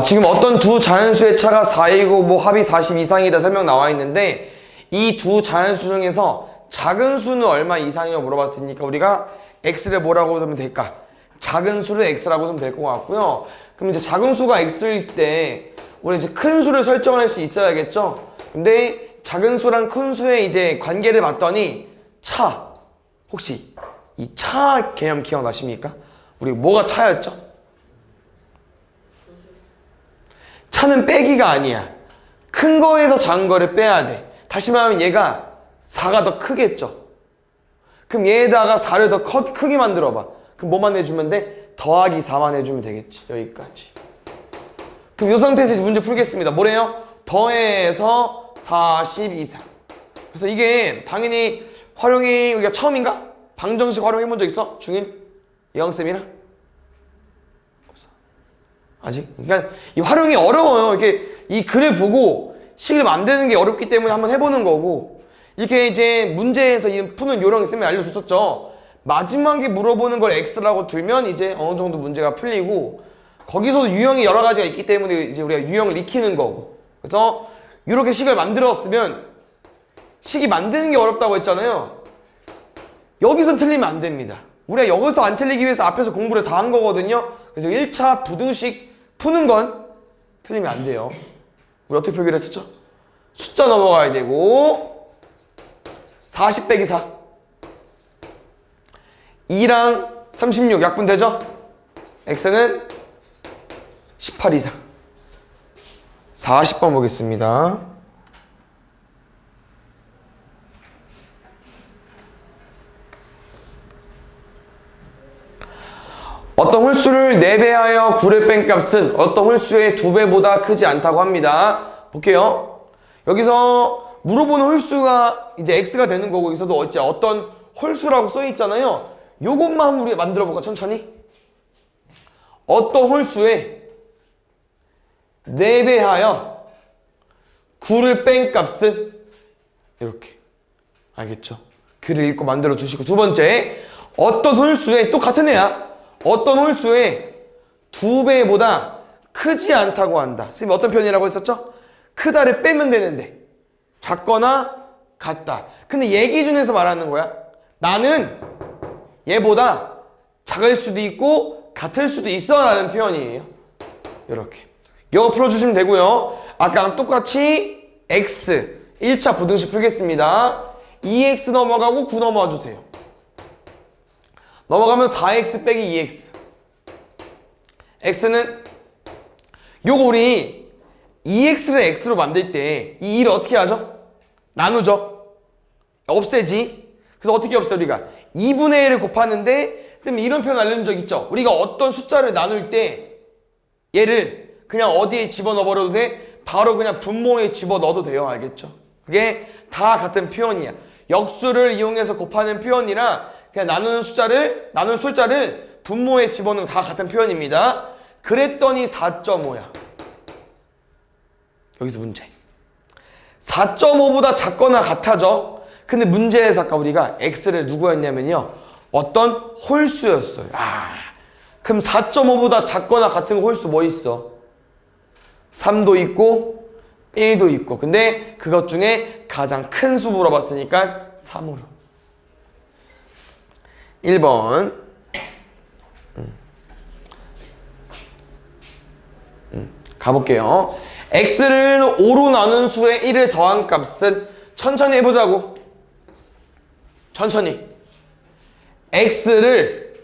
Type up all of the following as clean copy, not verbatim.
지금 어떤 두 자연수의 차가 4이고 뭐 합이 40 이상이다 설명 나와 있는데 이 두 자연수 중에서 작은 수는 얼마 이상이냐고 물어봤으니까 우리가 x를 뭐라고 하면 될까? 작은 수를 x라고 하면 될 것 같고요. 그럼 이제 작은 수가 x일 때 우리 이제 큰 수를 설정할 수 있어야겠죠? 근데 작은 수랑 큰 수의 이제 관계를 봤더니 차 혹시 이 차 개념 기억나십니까? 우리 뭐가 차였죠? 차는 빼기가 아니야. 큰 거에서 작은 거를 빼야 돼. 다시 말하면 얘가 4가 더 크겠죠? 그럼 얘에다가 4를 더 크게 만들어봐. 그럼 뭐만 해주면 돼? 더하기 4만 해주면 되겠지. 여기까지. 그럼 이 상태에서 문제 풀겠습니다. 뭐래요? 더해서 40 이상. 그래서 이게 당연히 활용이 우리가 처음인가? 방정식 활용해본 적 있어? 중1? 예영쌤이랑? 없어. 아직? 그러니까 이 활용이 어려워요. 이렇게 이 글을 보고 식을 만드는 게 어렵기 때문에 한번 해보는 거고 이렇게 이제 문제에서 푸는 요령 있으면 알려줬었죠. 마지막에 물어보는 걸 X라고 두면 이제 어느 정도 문제가 풀리고 거기서도 유형이 여러 가지가 있기 때문에 이제 우리가 유형을 익히는 거고 그래서 이렇게 식을 만들었으면 식이 만드는 게 어렵다고 했잖아요. 여기서 틀리면 안 됩니다. 우리가 여기서 안 틀리기 위해서 앞에서 공부를 다 한 거거든요. 그래서 1차 부등식 푸는 건 틀리면 안 돼요. 우리 어떻게 표기를 했었죠? 숫자 넘어가야 되고 40 빼기 4 2랑 36 약분되죠? x는 18 이상 40번 보겠습니다. 어떤 홀수를 4배하여 9를 뺀 값은 어떤 홀수의 2배보다 크지 않다고 합니다. 볼게요. 여기서 물어보는 홀수가 이제 x가 되는 거고 여기서도 어떤 홀수라고 써 있잖아요. 요것만 한번 우리가 만들어 볼까 천천히. 어떤 홀수에 4배하여 9를 뺀 값은 이렇게 알겠죠? 글을 읽고 만들어 주시고 두 번째 어떤 홀수에 또 같은 애야. 어떤 홀수에 2배보다 크지 않다고 한다. 선생님 어떤 표현이라고 했었죠? 크다를 빼면 되는데 작거나 같다. 근데 얘 기준에서 말하는 거야. 나는 얘보다 작을 수도 있고 같을 수도 있어 라는 표현이에요. 이렇게 이거 풀어주시면 되고요. 아까랑 똑같이 x 1차 부등식 풀겠습니다. 2x 넘어가고 9 넘어와 주세요. 넘어가면 4x 빼기 2x x는 요거 우리 2x를 x로 만들 때 이 1을 어떻게 하죠? 나누죠. 없애지. 그래서 어떻게 없애 우리가 2분의 1을 곱하는데 쌤 이런 표현 알려준 적 있죠? 우리가 어떤 숫자를 나눌 때 얘를 그냥 어디에 집어넣어 버려도 돼? 바로 그냥 분모에 집어넣어도 돼요. 알겠죠? 그게 다 같은 표현이야. 역수를 이용해서 곱하는 표현이라 그냥 나눈 숫자를 분모에 집어넣는 다 같은 표현입니다. 그랬더니 4.5야. 여기서 문제. 4.5보다 작거나 같아져. 근데 문제에서 아까 우리가 x를 누구였냐면요. 어떤 홀수였어요. 그럼 4.5보다 작거나 같은 홀수 뭐 있어? 3도 있고 1도 있고. 근데 그것 중에 가장 큰 수 물어봤으니까 3으로. 1번 가볼게요. x를 5로 나눈 수에 1을 더한 값은 천천히 해보자고. 천천히. x를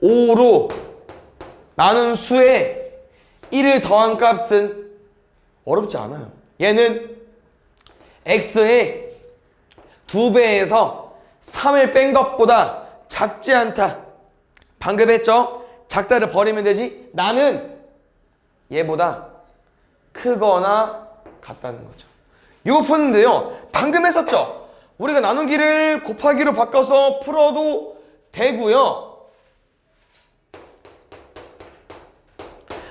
5로 나눈 수에 1을 더한 값은 어렵지 않아요. 얘는 x의 2배에서 3을 뺀 것보다 작지 않다. 방금 했죠? 작다를 버리면 되지. 나는 얘보다 크거나 같다는 거죠. 이거 푸는데요. 방금 했었죠? 우리가 나누기를 곱하기로 바꿔서 풀어도 되고요.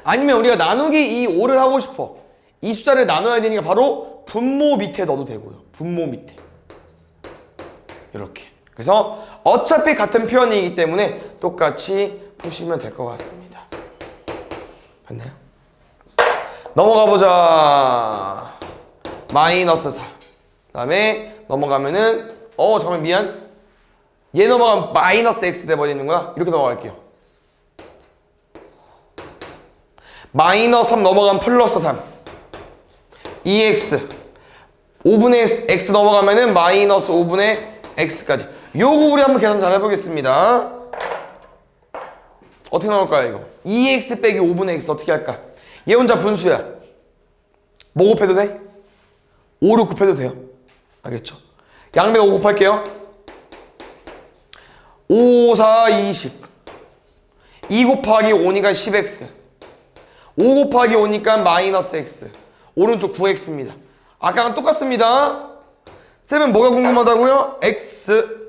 아니면 우리가 나누기 이 5를 하고 싶어. 이 숫자를 나눠야 되니까 바로 분모 밑에 넣어도 되고요. 분모 밑에. 이렇게. 그래서 어차피 같은 표현이기 때문에 똑같이 푸시면 될 것 같습니다. 봤나요? 넘어가 보자. 마이너스 4. 그 다음에 넘어가면은 잠깐만 미안. 얘 넘어가면 마이너스 x 돼버리는 거야. 이렇게 넘어갈게요. 마이너스 3 넘어가면 플러스 3. 2x. 5분의 x 넘어가면은 마이너스 5분의 x까지. 요거 우리 한번 계산 잘 해보겠습니다. 어떻게 나올까요 이거? 2x 빼기 5분의 x 어떻게 할까? 얘 혼자 분수야. 뭐 곱해도 돼? 5를 곱해도 돼요. 알겠죠? 양변 5 곱할게요. 5, 4, 20. 2 곱하기 5니까 10x. 5 곱하기 5니까 마이너스 x. 오른쪽 9x입니다. 아까랑 똑같습니다. 쌤은 뭐가 궁금하다고요? x.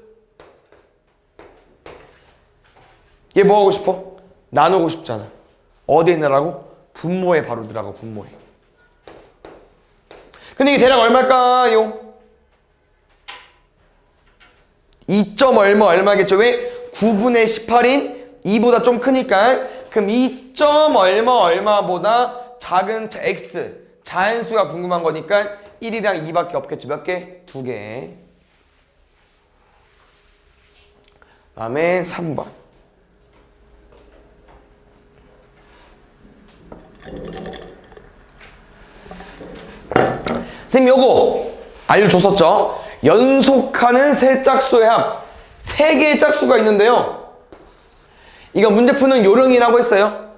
얘 뭐 하고 싶어? 나누고 싶잖아. 어디에 넣으라고? 분모에 바로 들어가고 분모에. 근데 이게 대략 얼마일까요? 2. 얼마겠죠? 왜? 9분의 18인 2보다 좀 크니까. 그럼 2. 얼마보다 작은 x 자연수가 궁금한 거니까 1이랑 2밖에 없겠죠. 몇 개? 2개. 그 다음에 3번. 선생님 요거 알려줬었죠? 연속하는 세 짝수의 합. 세 개의 짝수가 있는데요. 이거 문제 푸는 요령이라고 했어요.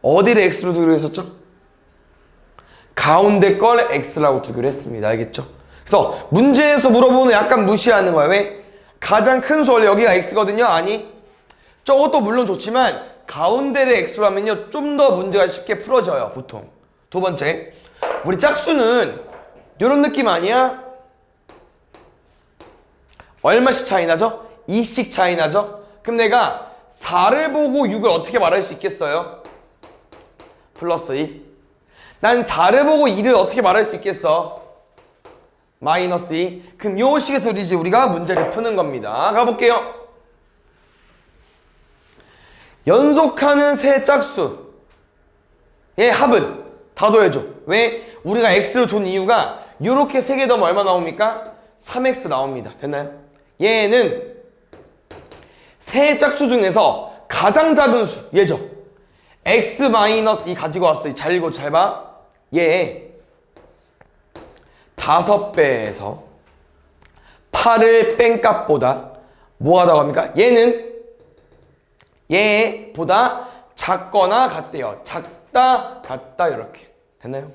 어디를 x로 두기로 했었죠? 가운데 걸 x라고 두기로 했습니다. 알겠죠? 그래서 문제에서 물어보면 약간 무시하는 거야. 왜? 가장 큰 수 원래 여기가 x거든요. 아니 저것도 물론 좋지만 가운데를 x로 하면요 좀 더 문제가 쉽게 풀어져요. 보통. 두 번째, 우리 짝수는 이런 느낌 아니야? 얼마씩 차이 나죠? 2씩 차이 나죠? 그럼 내가 4를 보고 6을 어떻게 말할 수 있겠어요? 플러스 2. 난 4를 보고 2를 어떻게 말할 수 있겠어? 마이너스 2. 그럼 요 식에서 이제 우리가 문제를 푸는 겁니다. 가볼게요. 연속하는 세 짝수의 합은 다 더해줘. 왜? 우리가 x를 둔 이유가 요렇게 세 개 더하면 얼마 나옵니까? 3x 나옵니다. 됐나요? 얘는 세 짝수 중에서 가장 작은 수, 얘죠. x-2 가지고 왔어. 잘 읽고 잘 봐. 얘 5배에서 8을 뺀 값보다 뭐가 나갑니까? 얘는 얘보다 작거나 같대요. 작다, 같다 이렇게. 됐나요?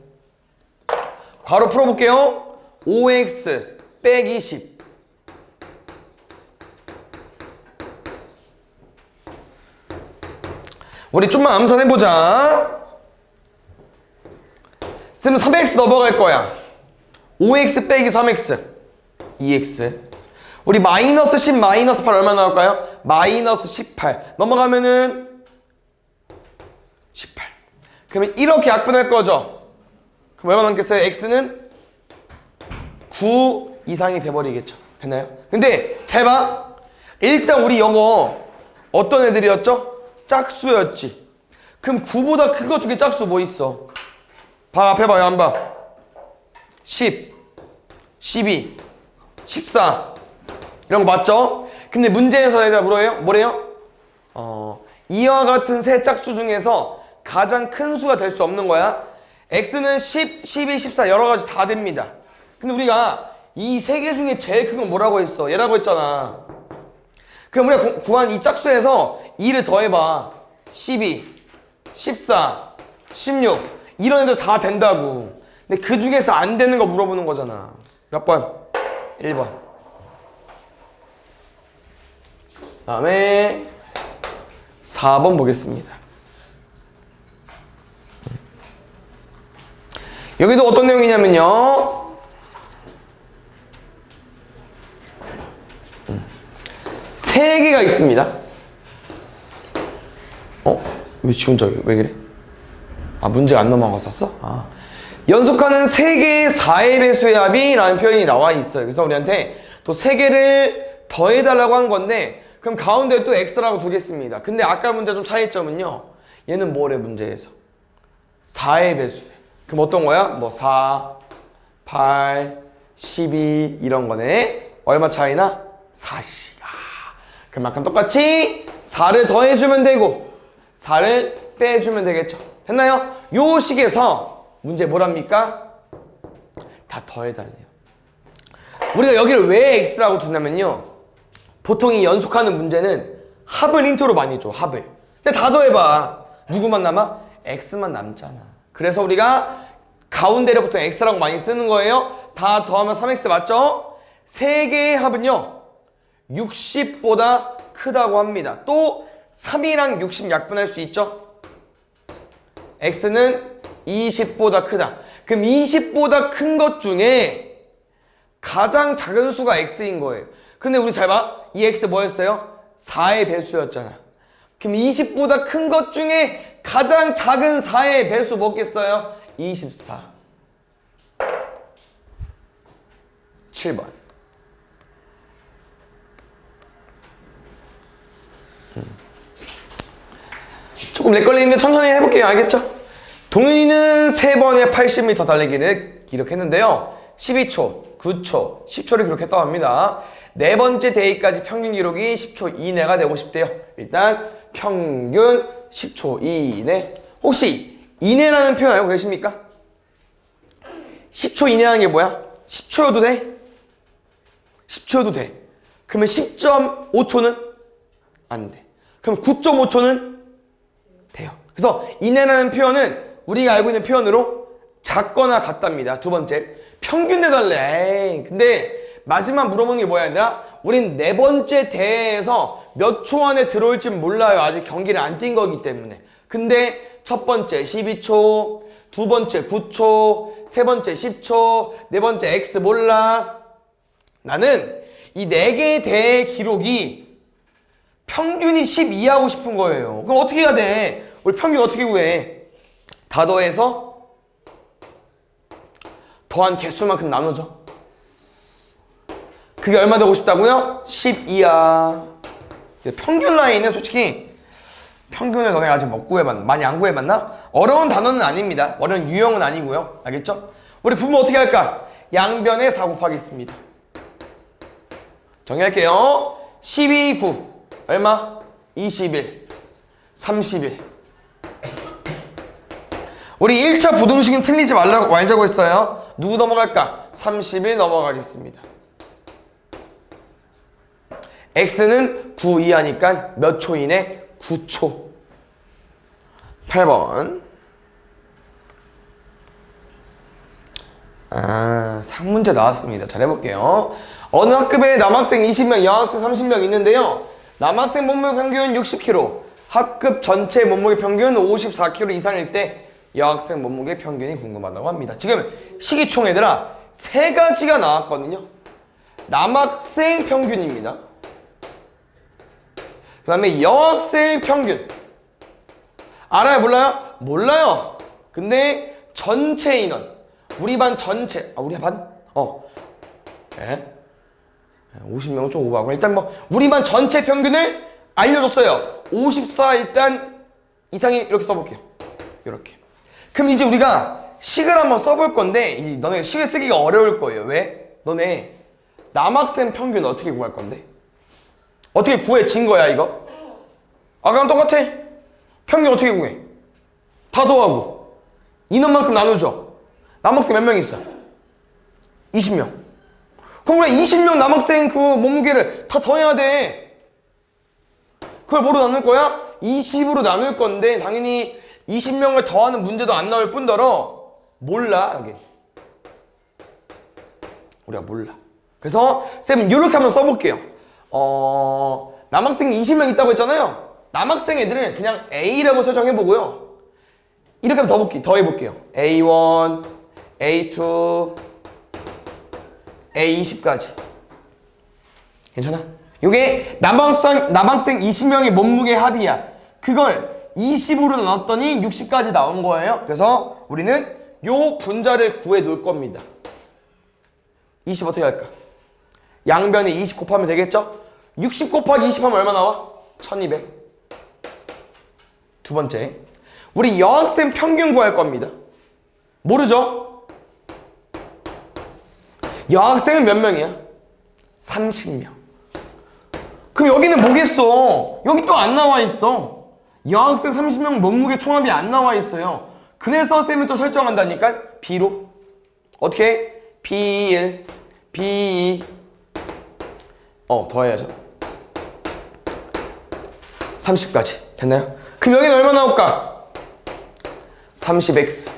괄호 풀어볼게요. 5x 빼기 10. 우리 좀만 암산해보자. 쌤은 3x 넘어갈 거야. 5x 빼기 3x 2x. 우리 마이너스 10 마이너스 8 얼마 나올까요? 마이너스 18 넘어가면은 18. 그러면 이렇게 약분할 거죠. 그럼 얼마 남겠어요? x는 9 이상이 돼버리겠죠. 됐나요? 근데 잘 봐. 일단 우리 영어 어떤 애들이었죠? 짝수였지. 그럼 9보다 큰 것 중에 짝수 뭐 있어? 봐, 앞에 봐요. 안 봐. 10, 12, 14 이런 거 맞죠? 근데 문제에서 얘가 뭐래요? 이와 같은 세 짝수 중에서 가장 큰 수가 될 수 없는 거야. x는 10, 12, 14 여러 가지 다 됩니다. 근데 우리가 이 세 개 중에 제일 큰 건 뭐라고 했어? 얘라고 했잖아. 그럼 우리가 구한 이 짝수에서 2를 더해봐. 12, 14, 16 이런 애들 다 된다고. 근데 그 중에서 안 되는 거 물어보는 거잖아. 몇 번? 1번. 다음에 4번 보겠습니다. 여기도 어떤 내용이냐면요. 세 개가 있습니다. 왜 지 혼자 왜 그래? 문제가 안 넘어갔었어? 연속하는 세 개의 4의 배수의 합이라는 표현이 나와 있어요. 그래서 우리한테 또 세 개를 더해달라고 한 건데, 그럼 가운데 또 x라고 두겠습니다. 근데 아까 문제 좀 차이점은요. 얘는 뭐래 문제에서? 4의 배수에. 그럼 어떤 거야? 뭐 4, 8, 12 이런 거네. 얼마 차이나? 4씩. 그만큼 똑같이 4를 더해주면 되고 4를 빼주면 되겠죠. 됐나요? 요 식에서 문제 뭐랍니까? 다 더해달래요. 우리가 여기를 왜 x라고 두냐면요, 보통 이 연속하는 문제는 합을 힌트로 많이 줘. 합을. 근데 다 더해봐. 누구만 남아? x만 남잖아. 그래서 우리가 가운데를 보통 x라고 많이 쓰는 거예요. 다 더하면 3x 맞죠? 세 개의 합은요 60보다 크다고 합니다. 또 3이랑 60 약분할 수 있죠? x는 20보다 크다. 그럼 20보다 큰 것 중에 가장 작은 수가 x인 거예요. 근데 우리 잘 봐. 이 x 뭐였어요? 4의 배수였잖아. 그럼 20보다 큰 것 중에 가장 작은 4의 배수 뭐겠어요? 24. 7번. 조금 렉 걸리는데 천천히 해볼게요. 알겠죠? 동윤이는 3번에 80m 달리기를 기록했는데요. 12초, 9초, 10초를 기록했다고 합니다. 네 번째 데이까지 평균 기록이 10초 이내가 되고 싶대요. 일단 평균 10초 이내. 혹시 이내라는 표현 알고 계십니까? 10초 이내라는 게 뭐야? 10초여도 돼? 10초여도 돼. 그러면 10.5초는 안 돼. 그럼 9.5초는 돼요. 그래서 이내라는 표현은 우리가 알고 있는 표현으로 작거나 같답니다. 두 번째, 평균 내달래. 에이, 근데 마지막 물어보는 게 뭐야 얘들아? 우린 네 번째 대회에서 몇 초 안에 들어올지 몰라요. 아직 경기를 안 뛴 거기 때문에. 근데 첫 번째 12초, 두 번째 9초, 세 번째 10초, 네 번째 X 몰라. 나는 이 네 개의 대회 기록이 평균이 12 하고 싶은 거예요. 그럼 어떻게 해야 돼? 우리 평균 어떻게 구해? 다 더해서 더한 개수만큼 나누죠. 그게 얼마 되고 싶다고요? 12야. 평균 라인은 솔직히 평균을 너네가 아직 못 구해봤나? 많이 안 구해봤나? 어려운 단어는 아닙니다. 어려운 유형은 아니고요. 알겠죠? 우리 분모 어떻게 할까? 양변에 4 곱하기 있습니다. 정리할게요. 12, 9 얼마? 21 31. 우리 1차 부등식은 틀리지 말자고 했어요. 누구 넘어갈까? 30일 넘어가겠습니다. x는 9 이하니까 몇 초 이내? 9초. 8번. 상문제 나왔습니다. 잘 해볼게요. 어느 학급에 남학생 20명, 여학생 30명 있는데요. 남학생 몸무게 평균 60kg, 학급 전체 몸무게 평균 54kg 이상일 때 여학생 몸무게 평균이 궁금하다고 합니다. 지금 시기총 얘들아 세 가지가 나왔거든요. 남학생 평균입니다. 그 다음에 여학생 평균. 알아요? 몰라요? 몰라요. 근데 전체 인원. 우리 반 전체. 우리 반? 네. 50명은 좀 오버하고. 일단 뭐 우리 반 전체 평균을 알려줬어요. 54 일단 이상이 이렇게 써볼게요. 이렇게. 그럼 이제 우리가 식을 한번 써볼 건데 너네 식을 쓰기가 어려울 거예요. 왜? 너네 남학생 평균 어떻게 구할 건데? 어떻게 구해? 진 거야 이거? 아까랑 똑같아. 평균 어떻게 구해? 다 더하고 인원만큼 나누죠. 남학생 몇 명 있어? 20명. 그럼 우리가 20명 남학생 그 몸무게를 다 더해야 돼. 그걸 뭐로 나눌 거야? 20으로 나눌 건데 당연히 20명을 더하는 문제도 안 나올 뿐더러 몰라. 여기 우리가 몰라. 그래서 쌤은 이렇게 한번 써볼게요. 남학생이 20명 있다고 했잖아요. 남학생 애들은 그냥 A라고 설정해보고요. 이렇게 한번 더 해볼게요. A1, A2, A20까지. 괜찮아? 이게 남학생 20명의 몸무게 합이야. 그걸 20으로 나눴더니 60까지 나온 거예요. 그래서 우리는 요 분자를 구해 놓을 겁니다. 20 어떻게 할까? 양변에 20 곱하면 되겠죠? 60 곱하기 20 하면 얼마 나와? 1200. 두 번째, 우리 여학생 평균 구할 겁니다. 모르죠? 여학생은 몇 명이야? 30명. 그럼 여기는 뭐겠어? 여기 또 안 나와 있어. 여학생 30명 몸무게 총합이 안 나와 있어요. 그래서 쌤이 또 설정한다니까? B로. 어떻게? B1, B2. 더해야죠. 30까지. 됐나요? 그럼 여기는 얼마 나올까? 30x.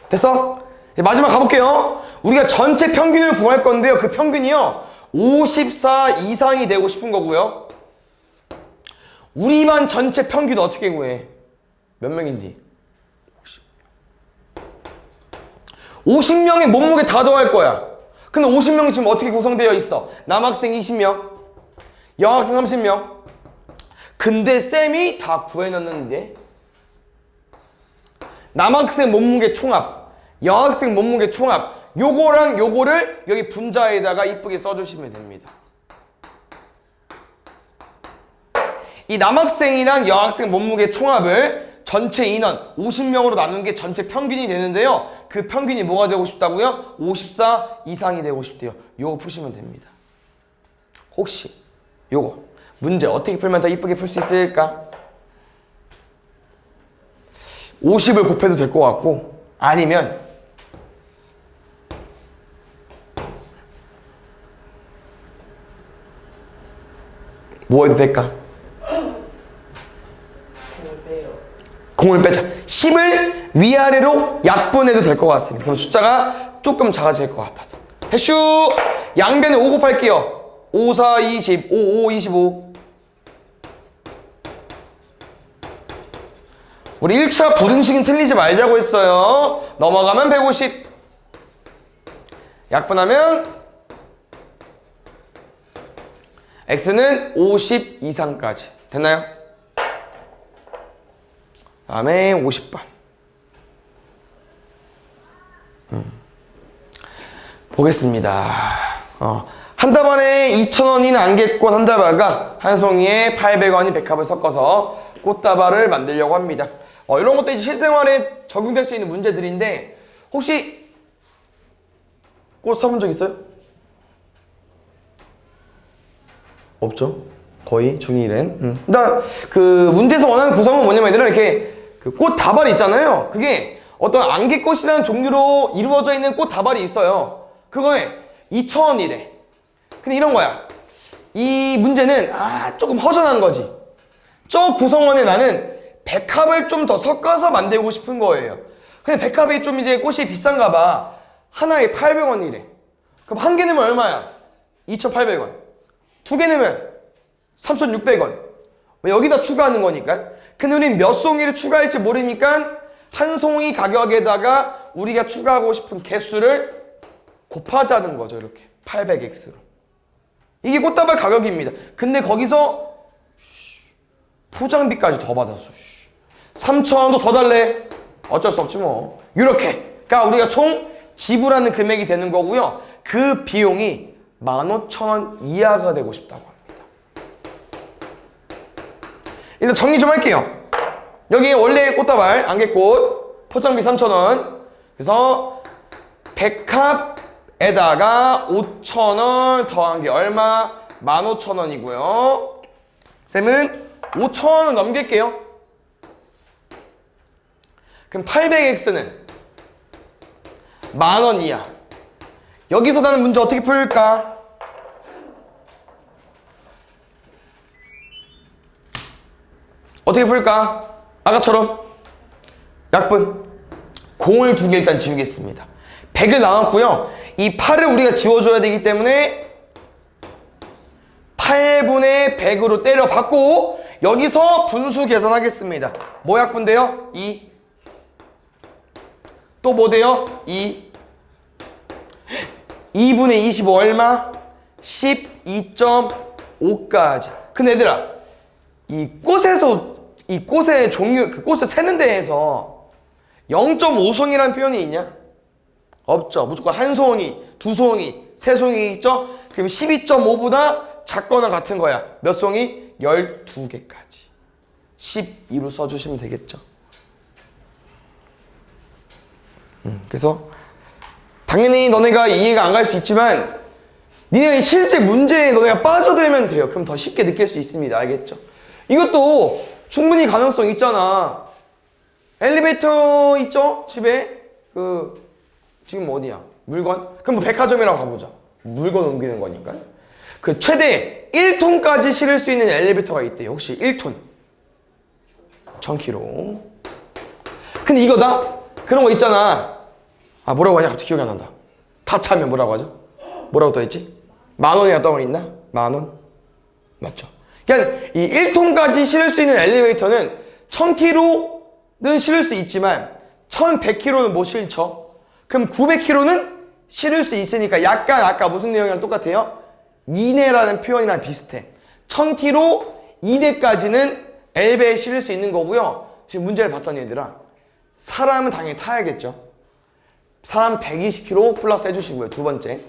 됐어? 마지막 가볼게요. 우리가 전체 평균을 구할 건데요. 그 평균이요. 54 이상이 되고 싶은 거고요. 우리 반 전체 평균 어떻게 구해? 몇 명인지? 50명의 몸무게 다 더할 거야. 근데 50명이 지금 어떻게 구성되어 있어? 남학생 20명, 여학생 30명. 근데 쌤이 다 구해놨는데 남학생 몸무게 총합, 여학생 몸무게 총합, 요거랑 요거를 여기 분자에다가 이쁘게 써주시면 됩니다. 이 남학생이랑 여학생 몸무게 총합을 전체 인원 50명으로 나눈 게 전체 평균이 되는데요. 그 평균이 뭐가 되고 싶다고요? 54 이상이 되고 싶대요. 요거 푸시면 됩니다. 혹시 요거 문제 어떻게 풀면 더 이쁘게 풀 수 있을까? 50을 곱해도 될 것 같고, 아니면 뭐 해도 될까? 공을 빼자. 10을 위아래로 약분해도 될 것 같습니다. 그럼 숫자가 조금 작아질 것 같아서. 대슈! 양변에 5 곱할게요. 5, 4, 20, 5, 5, 25. 우리 1차 부등식은 틀리지 말자고 했어요. 넘어가면 150. 약분하면 x는 50 이상까지. 됐나요? 다음에 50번. 보겠습니다. 한 답안에 2,000원인 안개꽃 한 다발과 한 송이에 800원인 백합을 섞어서 꽃다발을 만들려고 합니다. 이런 것도 이제 실생활에 적용될 수 있는 문제들인데, 혹시 꽃 사본 적 있어요? 없죠? 거의 중2는. 그 문제에서 원하는 구성은 뭐냐면, 얘들은 이렇게 그 꽃 다발이 있잖아요. 그게 어떤 안개꽃이라는 종류로 이루어져 있는 꽃 다발이 있어요. 그거에 2,000원이래. 근데 이런 거야. 이 문제는 조금 허전한 거지. 저 구성원에 나는 백합을 좀 더 섞어서 만들고 싶은 거예요. 근데 백합이 좀 이제 꽃이 비싼가 봐. 하나에 800원이래. 그럼 한 개 넣으면 얼마야? 2,800원. 두 개 넣으면 3,600원. 여기다 추가하는 거니까. 근데 우린 몇 송이를 추가할지 모르니까 한 송이 가격에다가 우리가 추가하고 싶은 개수를 곱하자는 거죠. 이렇게 800x로. 이게 꽃다발 가격입니다. 근데 거기서 포장비까지 더 받았어. 3,000원도 더 달래. 어쩔 수 없지 뭐. 이렇게. 그러니까 우리가 총 지불하는 금액이 되는 거고요. 그 비용이 15,000원 이하가 되고 싶다고 합니다. 일단 정리 좀 할게요. 여기 원래 꽃다발 안개꽃 포장비 3,000원. 그래서 백합에다가 5,000원 더한 게 얼마? 15,000원이고요. 쌤은 5,000원을 넘길게요. 그럼 800x는 10,000원 이하. 여기서 나는 문제 어떻게 풀까? 어떻게 풀까? 아까처럼 약분. 공을 두 개 일단 지우겠습니다. 100을 나눴고요. 이 8을 우리가 지워줘야 되기 때문에 8분의 100으로 때려 받고 여기서 분수 계산하겠습니다. 뭐 약분돼요? 2. 또 뭐 돼요? 2. 2분의 25 얼마? 12.5까지. 근데 얘들아, 이 꽃의 종류, 그 꽃을 세는 데에서 0.5송이라는 표현이 있냐? 없죠. 무조건 한 송이, 두 송이, 세 송이 있죠? 그럼 12.5보다 작거나 같은 거야. 몇 송이? 12개까지. 12로 써주시면 되겠죠. 그래서 당연히 너네가 이해가 안 갈 수 있지만 니네 실제 문제에 너네가 빠져들면 돼요. 그럼 더 쉽게 느낄 수 있습니다. 알겠죠? 이것도 충분히 가능성 있잖아. 엘리베이터 있죠? 집에 지금 어디야? 물건? 그럼 뭐 백화점이라고 가보자. 물건 옮기는 거니까. 최대 1톤까지 실을 수 있는 엘리베이터가 있대요. 혹시 1톤? 1000kg. 근데 이거다? 그런 거 있잖아. 뭐라고 하냐? 갑자기 기억이 안 난다. 다 차면 뭐라고 하죠? 뭐라고 떠있지? 10,000원이나 떠있나? 10,000원? 맞죠? 그러니까 이 1톤까지 실을 수 있는 엘리베이터는 1000kg는 실을 수 있지만 1100kg는 못 실죠? 그럼 900kg는 실을 수 있으니까 약간 아까 무슨 내용이랑 똑같아요? 이내라는 표현이랑 비슷해. 1000kg 이내까지는 엘베에 실을 수 있는 거고요. 지금 문제를 봤더니 얘들아, 사람은 당연히 타야겠죠. 사람 120kg 플러스 해주시고요. 두 번째,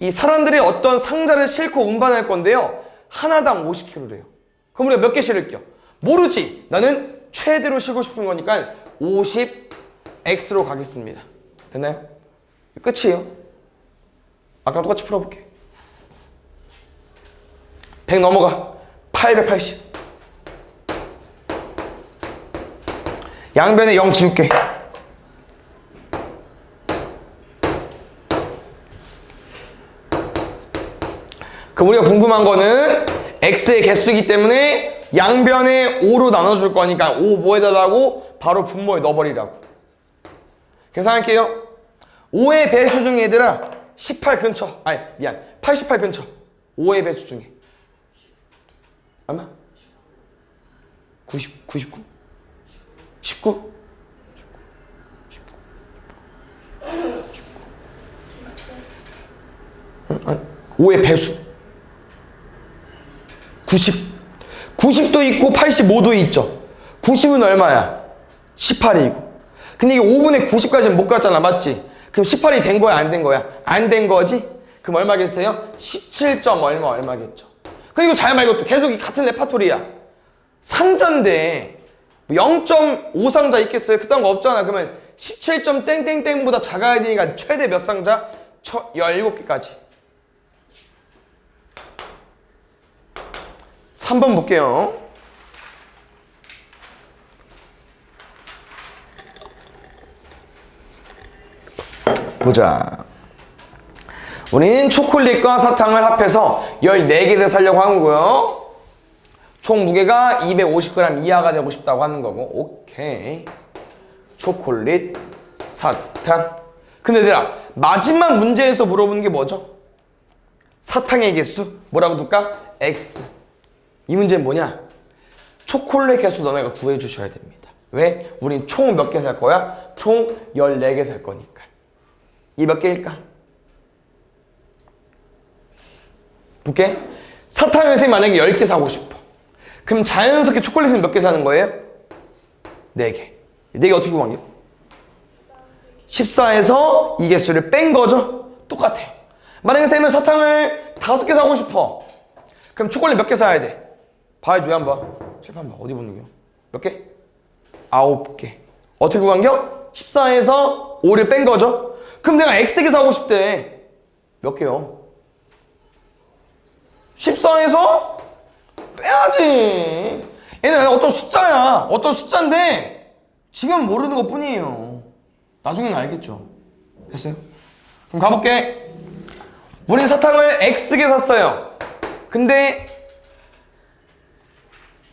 이 사람들이 어떤 상자를 싣고 운반할 건데요, 하나당 50kg래요. 그럼 우리가 몇 개 실을게요? 모르지. 나는 최대로 실고 싶은 거니까 50x로 가겠습니다. 됐나요? 끝이에요. 아까 똑같이 풀어볼게. 100 넘어가. 880. 양변에 0 지울게. 그럼 우리가 궁금한 거는 x의 개수이기 때문에 양변에 5로 나눠줄 거니까 5 뭐에다 달라고? 바로 분모에 넣어버리라고. 계산할게요. 5의 배수 중에 얘들아 18 근처, 88 근처. 5의 배수 중에 얼마? 90, 99? 19? 5의 배수 90. 90도 있고 85도 있죠. 90은 얼마야? 18이고. 근데 이게 5분의 90까지는 못 갔잖아. 맞지? 그럼 18이 된 거야? 안 된 거야? 안 된 거지? 그럼 얼마겠어요? 17. 얼마겠죠. 그리고 잘 봐. 이것도 계속 같은 레파토리야. 상자인데 0.5 상자 있겠어요? 그딴 거 없잖아. 그러면 17. 땡땡땡보다 작아야 되니까 최대 몇 상자? 17개까지. 3번 볼게요. 보자. 우리는 초콜릿과 사탕을 합해서 14개를 사려고 하는 거고요. 총 무게가 250g 이하가 되고 싶다고 하는 거고. 오케이. 초콜릿, 사탕. 근데 얘들아, 마지막 문제에서 물어보는 게 뭐죠? 사탕의 개수 뭐라고 둘까? X. 이 문제는 뭐냐? 초콜릿 개수 너네가 구해 주셔야 됩니다. 왜? 우린 총 몇 개 살 거야? 총 14개 살 거니까. 이 몇 개일까? 볼게. 사탕을 선생님 만약에 10개 사고 싶어. 그럼 자연스럽게 초콜릿은 몇 개 사는 거예요? 4개. 4개 어떻게 구한게요? 14에서 이 개수를 뺀 거죠? 똑같아요. 만약에 선생님은 사탕을 5개 사고 싶어. 그럼 초콜릿 몇 개 사야 돼? 봐야죠. 한번. 칠판 한번. 어디 보는 거요? 몇 개? 9개. 어떻게 구한겨? 14에서 5를 뺀 거죠? 그럼 내가 X개 사고 싶대. 몇 개요? 14에서 빼야지. 얘는 어떤 숫자야. 어떤 숫자인데 지금 모르는 것 뿐이에요. 나중에는 알겠죠. 됐어요? 그럼 가볼게. 우린 사탕을 X개 샀어요. 근데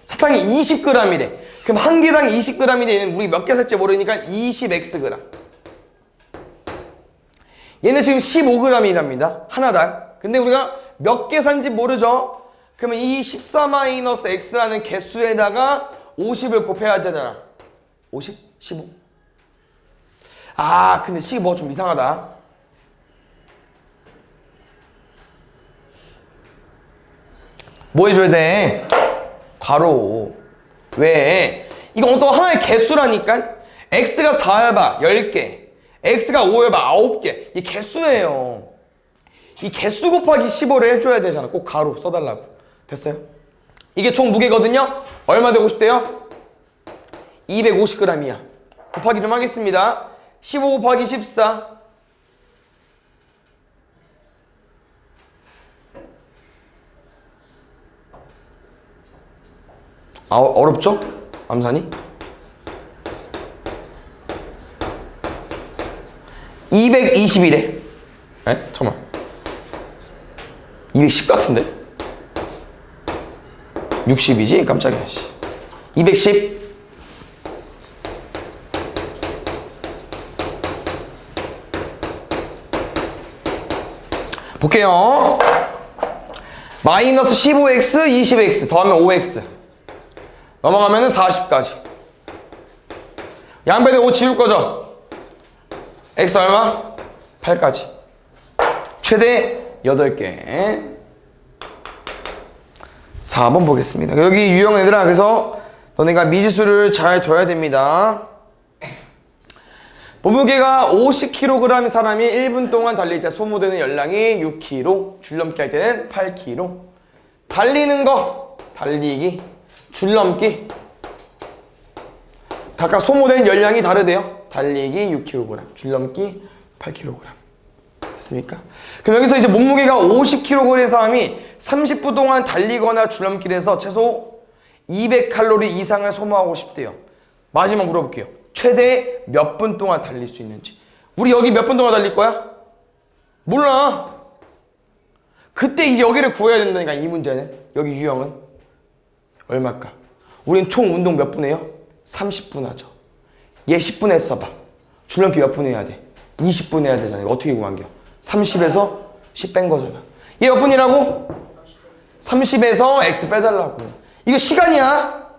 사탕이 20g이래. 그럼 한 개당 20g인데 얘는 우리 몇 개 살지 모르니까 20xg. 얘는 지금 15g이랍니다. 하나당. 근데 우리가 몇 개 산지 모르죠? 그러면 이 14-x라는 개수에다가 50을 곱해야 되잖아. 50? 15? 근데 15 좀 이상하다. 뭐 해줘야 돼? 괄호. 왜? 이건 또 하나의 개수라니까? x가 4여봐 10개, x가 5여봐 9개. 이 개수예요. 이 개수 곱하기 15를 해줘야 되잖아. 꼭 가로 써달라고. 됐어요? 이게 총 무게거든요. 얼마 되고 싶대요? 250g이야. 곱하기 좀 하겠습니다. 15 곱하기 14. 아, 어렵죠? 암산이? 221에. 에? 잠깐만. 210 같은데? 60이지? 깜짝이야. 210. 볼게요. 마이너스 15x, 20x 더하면 5x. 넘어가면 40까지. 양변에 5 지울 거죠? x 얼마? 8까지. 최대 8개. 4번 보겠습니다. 여기 유형 얘들아, 그래서 너네가 미지수를 잘 둬야 됩니다. 몸무게가 50kg인 사람이 1분 동안 달릴 때 소모되는 열량이 6kg, 줄넘기 할 때는 8kg. 달리는 거, 달리기, 줄넘기 각각 소모된 열량이 다르대요. 달리기 6kg, 줄넘기 8kg. 됐습니까? 그럼 여기서 이제 몸무게가 50kg인 사람이 30분 동안 달리거나 줄넘기를 해서 최소 200칼로리 이상을 소모하고 싶대요. 마지막 물어볼게요. 최대 몇 분 동안 달릴 수 있는지. 우리 여기 몇 분 동안 달릴 거야? 몰라. 그때 이제 여기를 구해야 된다니까. 이 문제는. 여기 유형은 얼마일까? 우린 총 운동 몇 분 해요? 30분 하죠. 얘 10분 했어봐. 줄넘기 몇 분 해야 돼? 20분 해야 되잖아. 어떻게 구한겨? 30에서 10 뺀 거잖아. 얘 몇 분이라고? 30에서 X 빼달라고. 이거 시간이야.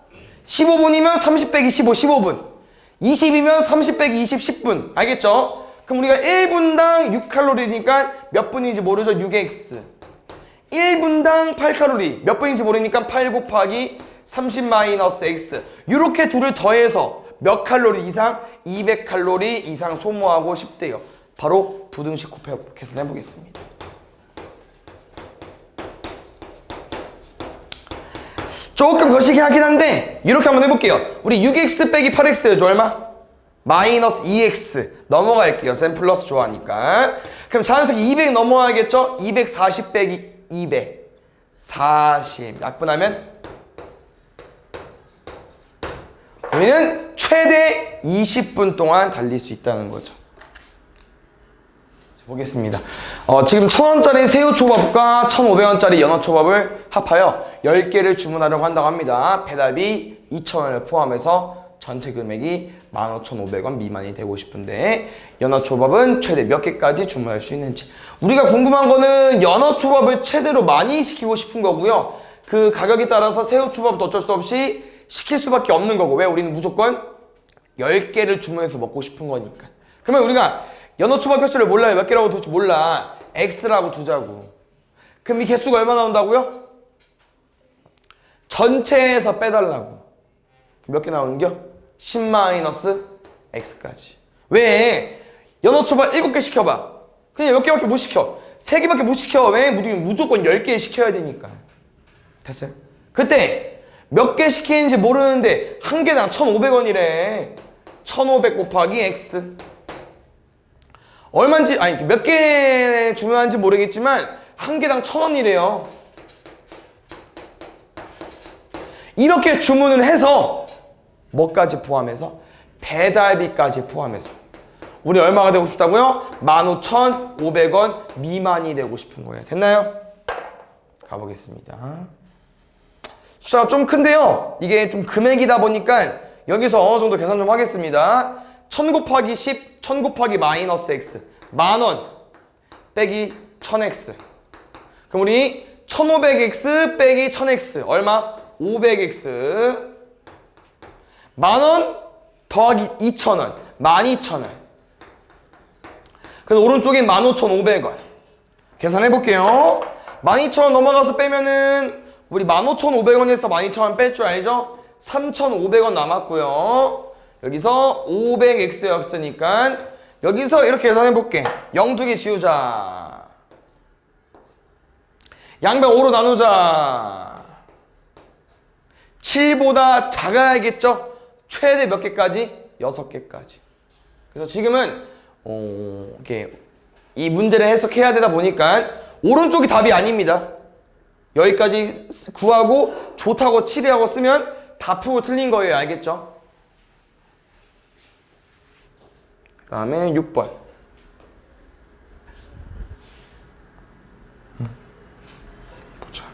15분이면 30 빼기 15, 15분. 20이면 30 빼기 20, 10분. 알겠죠? 그럼 우리가 1분당 6칼로리니까 몇 분인지 모르죠? 6X. 1분당 8칼로리. 몇 분인지 모르니까 8 곱하기 30 마이너스 X. 이렇게 둘을 더해서 몇 칼로리 이상? 200칼로리 이상 소모하고 싶대요. 바로 부등식 곱해 계산해 보겠습니다. 조금 거시기 하긴 한데 이렇게 한번 해볼게요. 우리 6x 빼기 8x죠. 얼마? 마이너스 2x 넘어갈게요. 셈 플러스 좋아하니까. 그럼 자연스럽게 200 넘어가겠죠? 240 빼기 200 40 약분하면 우리는 최대 20분 동안 달릴 수 있다는 거죠. 보겠습니다. 지금 1,000원짜리 새우초밥과 1,500원짜리 연어초밥을 합하여 10개를 주문하려고 한다고 합니다. 배달비 2,000원을 포함해서 전체 금액이 15,500원 미만이 되고 싶은데 연어초밥은 최대 몇 개까지 주문할 수 있는지. 우리가 궁금한 거는 연어초밥을 최대로 많이 시키고 싶은 거고요. 그 가격에 따라서 새우초밥도 어쩔 수 없이 시킬 수밖에 없는 거고. 왜? 우리는 무조건 10개를 주문해서 먹고 싶은 거니까. 그러면 우리가 연어초밥 횟수를 몰라요. 몇 개라고 둘지 몰라. X라고 두자고. 그럼 이 개수가 얼마 나온다고요? 전체에서 빼달라고. 몇 개 나오는겨? 10-X까지. 왜? 연어초밥 7개 시켜봐. 그냥 몇 개밖에 못 시켜. 3개밖에 못 시켜. 왜? 무조건 10개 시켜야 되니까. 됐어요? 그때 몇 개 시키는지 모르는데 한 개당 1,500원이래. 1,500 곱하기 X. 얼마인지, 아니, 몇 개 주문하는지 모르겠지만, 한 개당 1,000원이래요. 이렇게 주문을 해서, 뭐까지 포함해서? 배달비까지 포함해서. 우리 얼마가 되고 싶다고요? 15,500원 미만이 되고 싶은 거예요. 됐나요? 가보겠습니다. 숫자가 좀 큰데요. 이게 좀 금액이다 보니까, 여기서 어느 정도 계산 좀 하겠습니다. 1000 곱하기 10, 1000 곱하기 마이너스 x 10,000원 빼기 1000x. 그럼 우리 1500x 빼기 1000x 얼마? 500x. 10,000원 더하기 2,000원 12,000원. 그래서 오른쪽에 15,500원 계산해 볼게요. 12,000원 넘어가서 빼면은 우리 15,500원에서 12,000원 뺄 줄 알죠? 3,500원 남았고요. 여기서 500x였으니까 여기서 이렇게 계산해 볼게. 0 두 개 지우자. 양변 5로 나누자. 7보다 작아야겠죠? 최대 몇 개까지? 6개까지. 그래서 지금은 이렇게 이 문제를 해석해야 되다 보니까 오른쪽이 답이 아닙니다. 여기까지 구하고 좋다고 7이라고 쓰면 다 풀고 틀린 거예요. 알겠죠? 그 다음에 6번. 보자.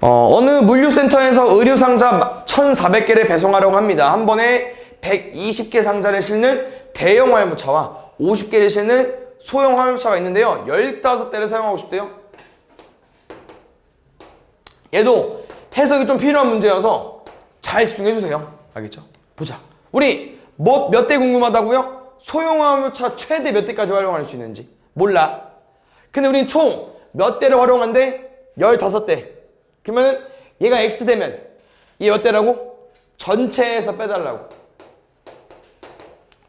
어느 물류센터에서 의류상자 1,400개를 배송하려고 합니다. 한 번에 120개 상자를 실는 대형 화물차와 50개를 실는 소형 화물차가 있는데요. 15대를 사용하고 싶대요. 얘도 해석이 좀 필요한 문제여서 잘 집중해주세요. 알겠죠? 보자. 우리 몇 대 궁금하다고요? 소형 화물차 최대 몇 대까지 활용할 수 있는지 몰라. 근데 우린 총 몇 대를 활용한대? 15대. 그러면 얘가 X되면 얘 몇 대라고? 전체에서 빼달라고.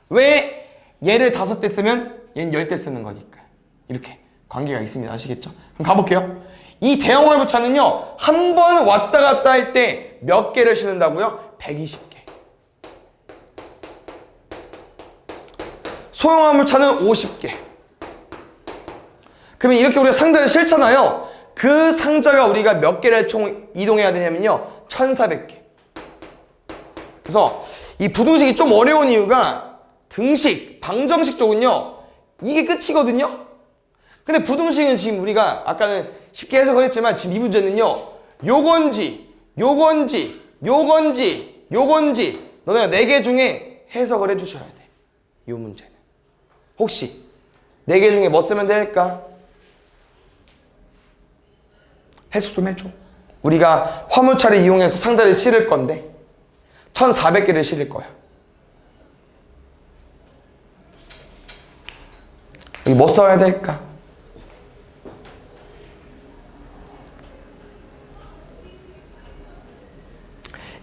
왜? 얘를 5대 쓰면 얘는 10대 쓰는 거니까. 이렇게 관계가 있습니다. 아시겠죠? 그럼 가볼게요. 이 대형 화물차는요, 한 번 왔다 갔다 할 때 몇 개를 실는다고요? 120개. 소형 화물차는 50개. 그러면 이렇게 우리가 상자를 실잖아요. 그 상자가 우리가 몇 개를 총 이동해야 되냐면요, 1,400개. 그래서 이 부등식이 좀 어려운 이유가 등식, 방정식 쪽은요, 이게 끝이거든요. 근데 부등식은 지금 우리가 아까는 쉽게 해석을 했지만 지금 이 문제는요, 요건지 너네가 4개 중에 해석을 해주셔야 돼. 이 문제는 혹시 4개 중에 뭐 쓰면 될까? 해석 좀 해줘. 우리가 화물차를 이용해서 상자를 실을 건데 1,400개를 실을 거야. 여기 뭐 써야 될까?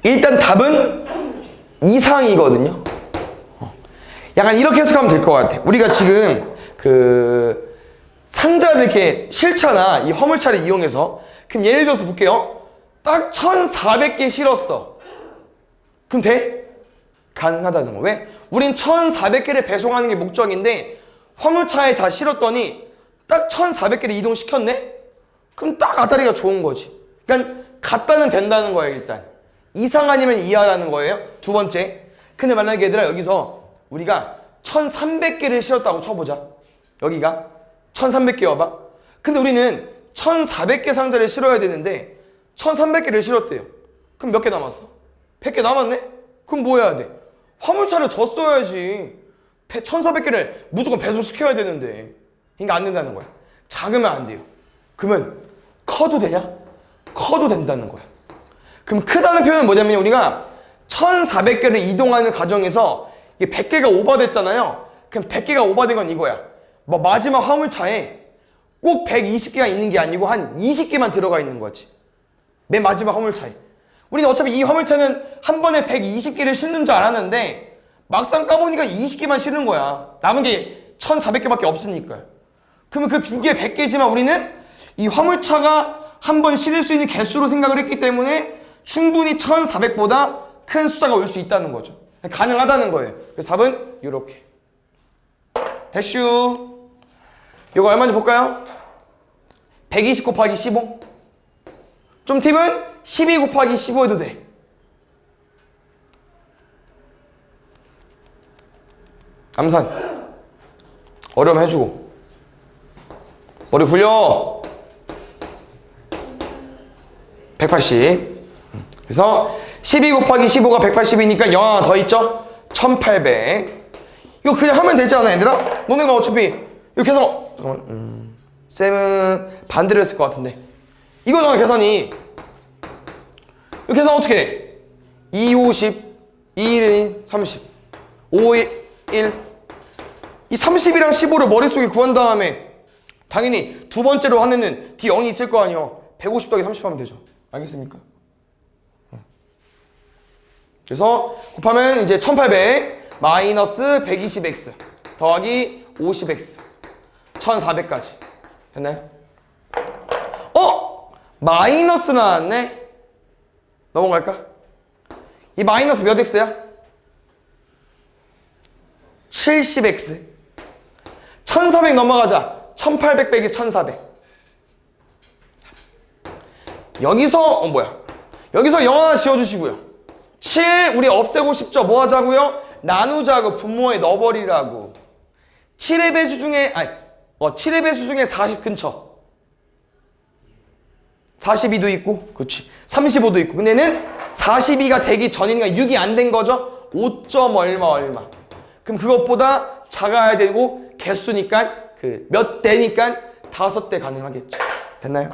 일단 답은 이상이거든요. 약간 이렇게 해석하면 될 것 같아. 우리가 지금 그 상자를 이렇게 실잖아. 이 화물차를 이용해서. 그럼 예를 들어서 볼게요. 딱 1,400개 실었어. 그럼 돼? 가능하다는 거. 왜? 우린 1,400개를 배송하는 게 목적인데 화물차에 다 실었더니 딱 1,400개를 이동시켰네? 그럼 딱 아다리가 좋은 거지. 그러니까 갖다는 된다는 거예요. 일단 이상 아니면 이하라는 거예요. 두 번째, 근데 만약에 얘들아 여기서 우리가 1,300개를 실었다고 쳐보자. 여기가 1,300개 와봐. 근데 우리는 1,400개 상자를 실어야 되는데 1,300개를 실었대요. 그럼 몇 개 남았어? 100개 남았네? 그럼 뭐 해야 돼? 화물차를 더 써야지. 1,400개를 무조건 배송시켜야 되는데. 그러니까 안 된다는 거야. 작으면 안 돼요. 그러면 커도 되냐? 커도 된다는 거야. 그럼 크다는 표현은 뭐냐면 우리가 1,400개를 이동하는 과정에서 이게 100개가 오버됐잖아요. 그럼 100개가 오버된 건 이거야. 뭐 마지막 화물차에 꼭 120개가 있는 게 아니고 한 20개만 들어가 있는 거지. 맨 마지막 화물차에. 우리는 어차피 이 화물차는 한 번에 120개를 실는 줄 알았는데 막상 까보니까 20개만 실은 거야. 남은 게 1,400개밖에 없으니까. 그러면 그 빈 게 100개지만 우리는 이 화물차가 한 번 실을 수 있는 개수로 생각을 했기 때문에 충분히 1,400보다 큰 숫자가 올 수 있다는 거죠. 가능하다는 거예요. 그래서 답은 이렇게. 대슈. 이거 얼마인지 볼까요? 120 곱하기 15. 좀 팁은 12 곱하기 15 해도 돼. 암산. 어려움 해주고. 머리 굴려. 180. 그래서 12 곱하기 15가 180이니까 0 하나 더 있죠? 1800. 이거 그냥 하면 되지 않아, 얘들아? 너네가 어차피 이렇게 해서 잠깐만. 쌤은 반대로 했을 것 같은데. 이거잖아, 계산이. 이렇게 계산 어떻게 해? 2, 50, 2, 1, 30, 5, 1. 이 30이랑 15를 머릿속에 구한 다음에 당연히 두 번째로 하면은 뒤에 0이 있을 거 아니에요. 150 더하기 30 하면 되죠. 알겠습니까? 그래서 곱하면 이제 1800 마이너스 120x 더하기 50x 1400까지 됐나요? 마이너스 나왔네? 넘어갈까? 이 마이너스 몇 x야? 70x. 1400 넘어가자. 1800 빼기 1400. 여기서 여기서 0 하나 지워주시고요. 7 우리 없애고 싶죠? 뭐 하자고요? 나누자고. 분모에 넣어버리라고. 7의 배수 중에 7의 배수 중에 40 근처. 42도 있고, 그렇지. 35도 있고. 근데 얘는 42가 되기 전이니까 6이 안 된 거죠? 5점 얼마. 그럼 그것보다 작아야 되고, 개수니까, 몇 대니까 5대 가능하겠죠. 됐나요?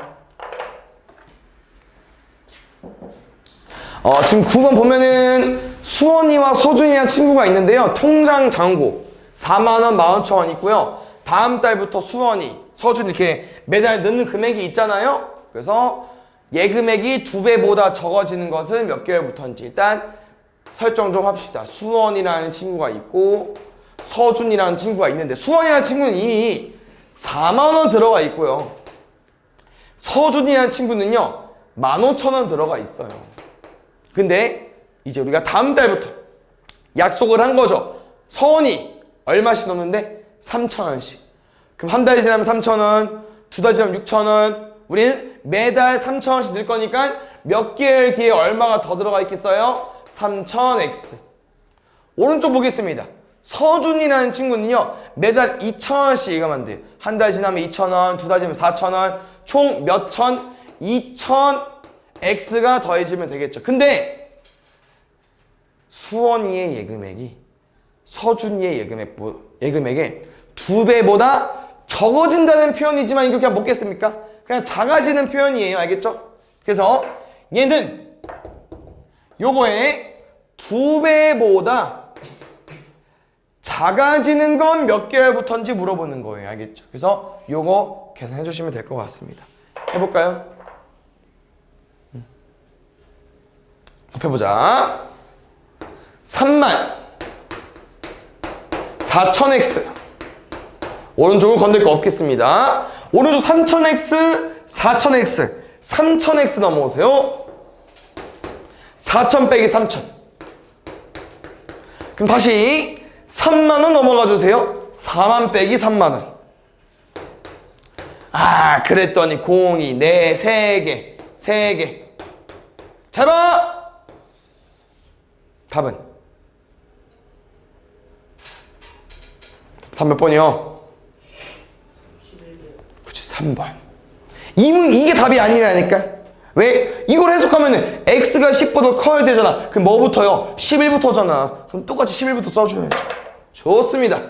지금 9번 보면은 수원이와 서준이라는 친구가 있는데요. 통장 잔고 4만원, 15,000원 있고요. 다음 달부터 수원이, 서준이 이렇게 매달 넣는 금액이 있잖아요. 그래서 예금액이 2배보다 적어지는 것은 몇 개월부터인지 일단 설정 좀 합시다. 수원이라는 친구가 있고 서준이라는 친구가 있는데, 수원이라는 친구는 이미 4만원 들어가 있고요. 서준이라는 친구는요 15,000원 들어가 있어요. 근데 이제 우리가 다음 달부터 약속을 한 거죠. 서원이 얼마씩 넣는데? 3,000원씩. 그럼 한 달 지나면 3,000원, 두 달 지나면 6,000원. 우리는 매달 3,000원씩 넣을 거니까 몇 개월 기회에 얼마가 더 들어가 있겠어요? 3,000x. 오른쪽 보겠습니다. 서준이라는 친구는요 매달 2,000원씩 이거면 돼요. 한 달 지나면 2,000원, 두 달 지나면 4,000원, 총 몇 천? 2,000x가 더해지면 되겠죠. 근데 수원이의 예금액이 서준이의 예금액의 2배보다 적어진다는 표현이지만 이거 그냥 먹겠습니까? 그냥 작아지는 표현이에요. 알겠죠? 그래서 얘는 요거의 2배보다 작아지는 건 몇 개월부터인지 물어보는 거예요. 알겠죠? 그래서 요거 계산해 주시면 될 것 같습니다. 해볼까요? 곱해보자. 34,000x. 오른쪽은 건들 거 없겠습니다. 오른쪽 3,000x, 4,000x. 3,000x 넘어오세요. 4,000 빼기 3,000. 그럼 다시 3만원 넘어가 주세요. 4만 빼기 3만원. 그랬더니 02, 3개. 잘 봐! 답은 3 몇 번이요? 그치, 3번. 이게 답이 아니라니까. 왜? 이걸 해석하면은 x가 10보다 커야 되잖아. 그럼 뭐부터요? 11부터잖아. 그럼 똑같이 11부터 써줘야죠. 좋습니다.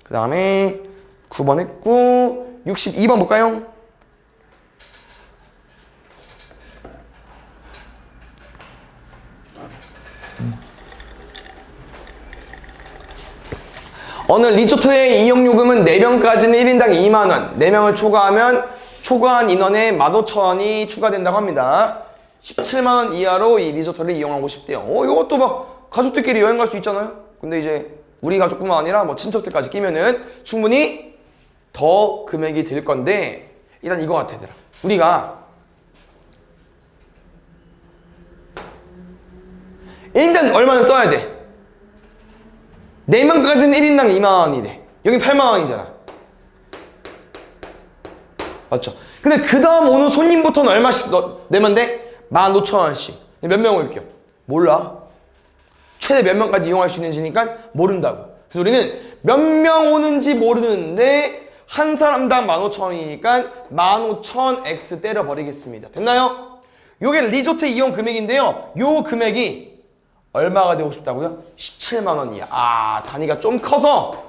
그 다음에 9번 했고 62번 볼까요? 어느 리조트의 이용요금은 4명까지는 1인당 2만원, 4명을 초과하면 초과한 인원에 15,000원이 추가된다고 합니다. 17만원 이하로 이 리조트를 이용하고 싶대요. 이것도 막 가족들끼리 여행 갈 수 있잖아요. 근데 이제 우리 가족뿐만 아니라 뭐 친척들까지 끼면은 충분히 더 금액이 들 건데, 일단 이거 같아 얘들아. 우리가 일단 얼마는 써야 돼? 4명까지는 1인당 2만원이래. 여기 8만원이잖아. 맞죠? 근데 그 다음 오는 손님부터는 얼마씩 내면 돼? 15,000원씩. 몇 명 올게요? 몰라. 최대 몇 명까지 이용할 수 있는지니까 모른다고. 그래서 우리는 몇 명 오는지 모르는데 한 사람당 15,000원이니까 15,000x 때려버리겠습니다. 됐나요? 요게 리조트 이용 금액인데요. 요 금액이 얼마가 되고 싶다고요? 17만원이야. 단위가 좀 커서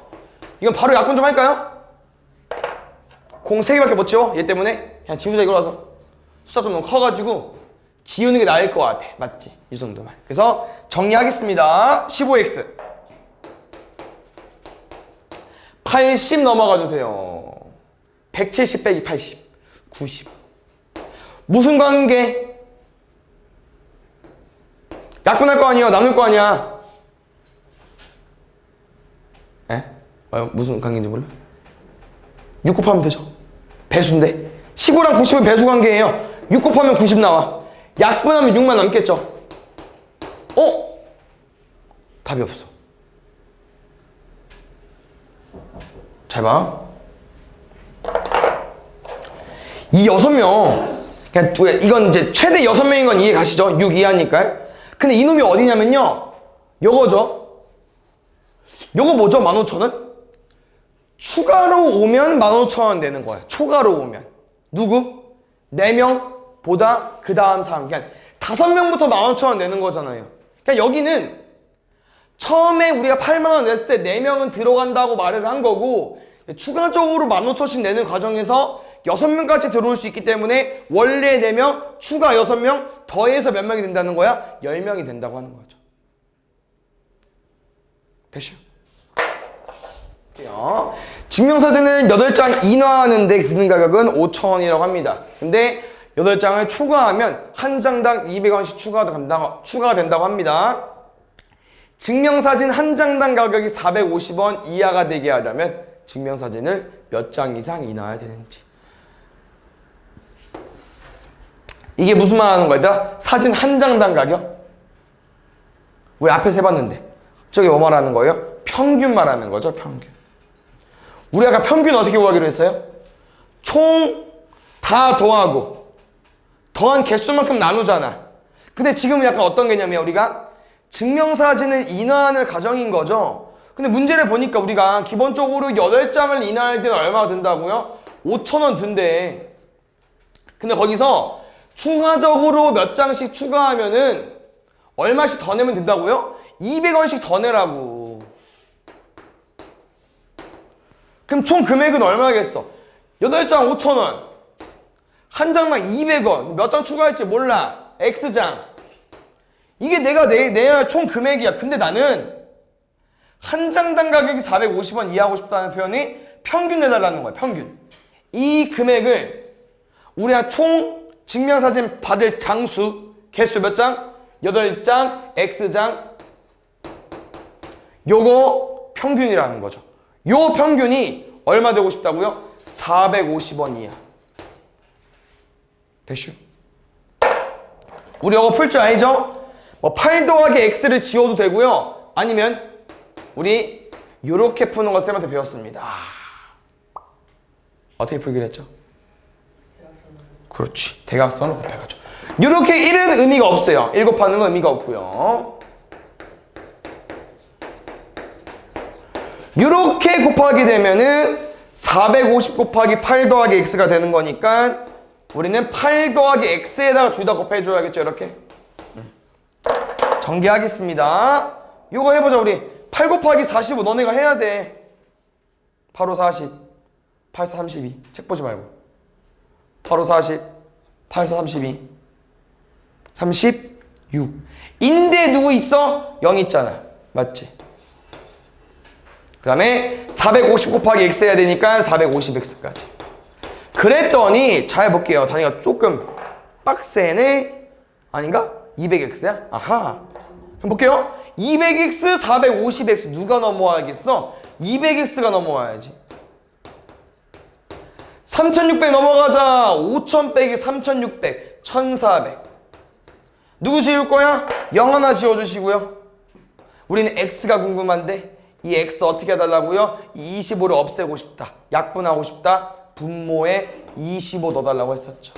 이건 바로 약분 좀 할까요? 공 3개밖에 못 지워? 얘 때문에? 그냥 지우자 이거라도. 숫자 좀 너무 커가지고 지우는 게 나을 것 같아. 맞지? 이 정도만. 그래서 정리하겠습니다. 15x 80 넘어가 주세요. 170 빼기 80 90. 무슨 관계? 약분할 거 아니에요? 나눌 거 아니야? 무슨 관계인지 몰라? 6 곱하면 되죠. 배수인데 15랑 90은 배수 관계예요. 6 곱하면 90 나와. 약분하면 6만 남겠죠. 답이 없어. 잘 봐. 이 6명, 그냥 이건 이제 최대 6명인 건 이해 가시죠? 6 이하니까. 근데 이놈이 어디냐면요. 요거죠. 요거 뭐죠? 15,000원? 추가로 오면 15,000원 내는 거야. 초과로 오면. 누구? 4명보다 그 다음 사람. 그냥 5명부터 15,000원 내는 거잖아요. 그러니까 여기는 처음에 우리가 8만원 냈을 때 4명은 들어간다고 말을 한 거고, 추가적으로 15,000원씩 내는 과정에서 6명까지 들어올 수 있기 때문에 원래 4명, 추가 6명, 더해서 몇 명이 된다는 거야? 10명이 된다고 하는 거죠. 됐죠? 증명사진을 8장 인화하는데 드는 가격은 5,000원이라고 합니다. 근데 8장을 초과하면 한 장당 200원씩 추가가 된다고 합니다. 증명사진 한 장당 가격이 450원 이하가 되게 하려면 증명사진을 몇 장 이상 인화해야 되는지. 이게 무슨 말 하는 거야? 사진 한 장당 가격? 우리 앞에서 해봤는데 저게 뭐 말하는 거예요? 평균 말하는 거죠. 평균. 우리 아까 평균 어떻게 구하기로 했어요? 총 다 더하고 더한 개수만큼 나누잖아. 근데 지금은 약간 어떤 개념이야? 우리가 증명사진을 인화하는 가정인 거죠. 근데 문제를 보니까 우리가 기본적으로 8장을 인화할 때는 얼마가 든다고요? 5,000원 든대. 근데 거기서 추가적으로 몇 장씩 추가하면은 얼마씩 더 내면 된다고요? 200원씩 더 내라고. 그럼 총 금액은 얼마겠어? 8장 5,000원. 한 장당 200원. 몇 장 추가할지 몰라. X장. 이게 내가 내야 할 총 금액이야. 근데 나는 한 장당 가격이 450원 이하하고 싶다는 표현이 평균 내달라는 거야. 평균. 이 금액을 우리가 총 증명사진 받을 장수, 개수 몇 장? 8장, X장. 요거 평균이라는 거죠. 요 평균이 얼마 되고 싶다고요? 450원 이하. 됐슈? 우리 이거 풀 줄 알죠? 뭐 8 더하기 X를 지워도 되고요. 아니면 우리 요렇게 푸는 거 쌤한테 배웠습니다. 어떻게 풀기로 했죠? 그렇지. 대각선을 곱해가지고. 요렇게 1은 의미가 없어요. 1 곱하는 건 의미가 없고요. 요렇게 곱하게 되면은 450 곱하기 8 더하기 X가 되는 거니까 우리는 8 더하기 X에다가 둘 다 곱해줘야겠죠. 이렇게. 전개하겠습니다. 요거 해보자. 우리 8 곱하기 45 너네가 해야 돼. 8, 5, 40 8, 4, 32 책 보지 말고 8, 5, 40 8, 4, 32 36 인데 누구 있어? 0 있잖아. 맞지? 그 다음에 450 곱하기 X 해야 되니까 450X까지. 그랬더니 잘 볼게요. 단위가 조금 빡세네. 아닌가? 200X야? 아하. 그럼 볼게요. 200X, 450X 누가 넘어와야겠어? 200X가 넘어와야지. 3600 넘어가자. 5000 빼기 3600 1400. 누구 지울 거야? 0 하나 지워주시고요. 우리는 X가 궁금한데 이 X 어떻게 해달라고요? 25를 없애고 싶다. 약분하고 싶다. 분모에 25 넣어달라고 했었죠.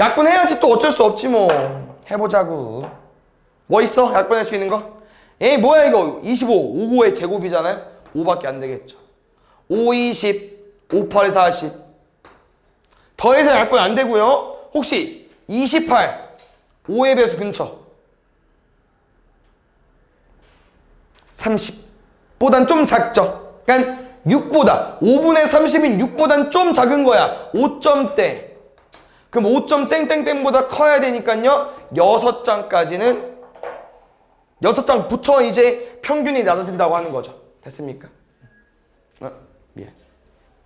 약분해야지 또 어쩔 수 없지 뭐. 해보자구. 뭐 있어? 약분할 수 있는 거? 에이 뭐야 이거 25 55의 제곱이잖아요. 5밖에 안 되겠죠. 5, 20 5, 8, 40 더해서 약분 안 되고요. 혹시 28 5의 배수 근처 30보단 좀 작죠. 그러니까 6보다 5분의 30인 6보단 좀 작은 거야. 5점대. 그럼 5점 땡땡땡보다 커야 되니까요. 6장까지는 6장부터 이제 평균이 낮아진다고 하는 거죠. 됐습니까? 미안.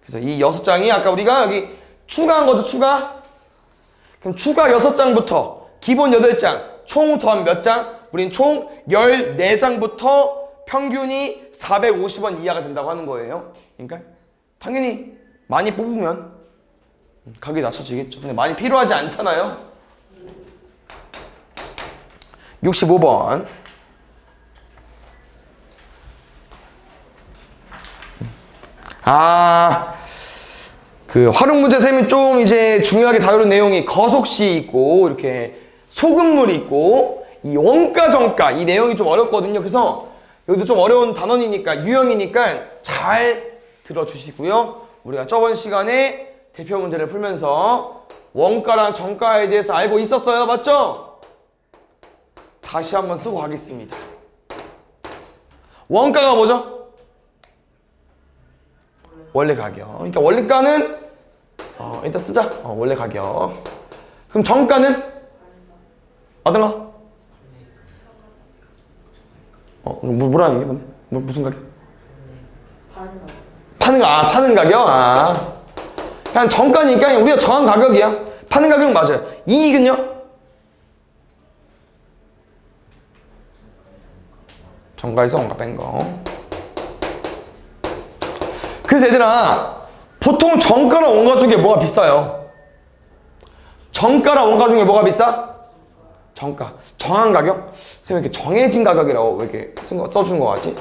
그래서 이 6장이 아까 우리가 여기 추가한 거죠. 추가. 그럼 추가 6장부터 기본 8장 총 더하면 몇 장? 우린 총 14장부터 평균이 450원 이하가 된다고 하는 거예요. 그러니까 당연히 많이 뽑으면 가격이 낮춰지겠죠. 근데 많이 필요하지 않잖아요. 65번. 그 활용 문제 쌤이 좀 이제 중요하게 다루는 내용이 거속시 있고 이렇게 소금물이 있고 이 원가 정가 이 내용이 좀 어렵거든요. 그래서 여기도 좀 어려운 단원이니까 유형이니까 잘 들어주시고요. 우리가 저번 시간에 대표 문제를 풀면서 원가랑 정가에 대해서 알고 있었어요. 맞죠? 다시 한번 쓰고 가겠습니다. 원가가 뭐죠? 원래 가격. 그러니까 원가는 일단 쓰자. 원래 가격. 그럼 정가는 어떤 거? 뭐라는 게 근데? 무슨 가격? 파는 가격? 그냥 정가니까 우리가 정한 가격이야. 파는 가격은 맞아요. 이익은요? 정가에서 원가 뺀 거. 그래서 얘들아, 보통 정가랑 원가 중에 뭐가 비싸요? 정가랑 원가 중에 뭐가 비싸? 정가. 정한 가격? 선생님 이렇게 정해진 가격이라고 왜 이렇게 써준 거 같지?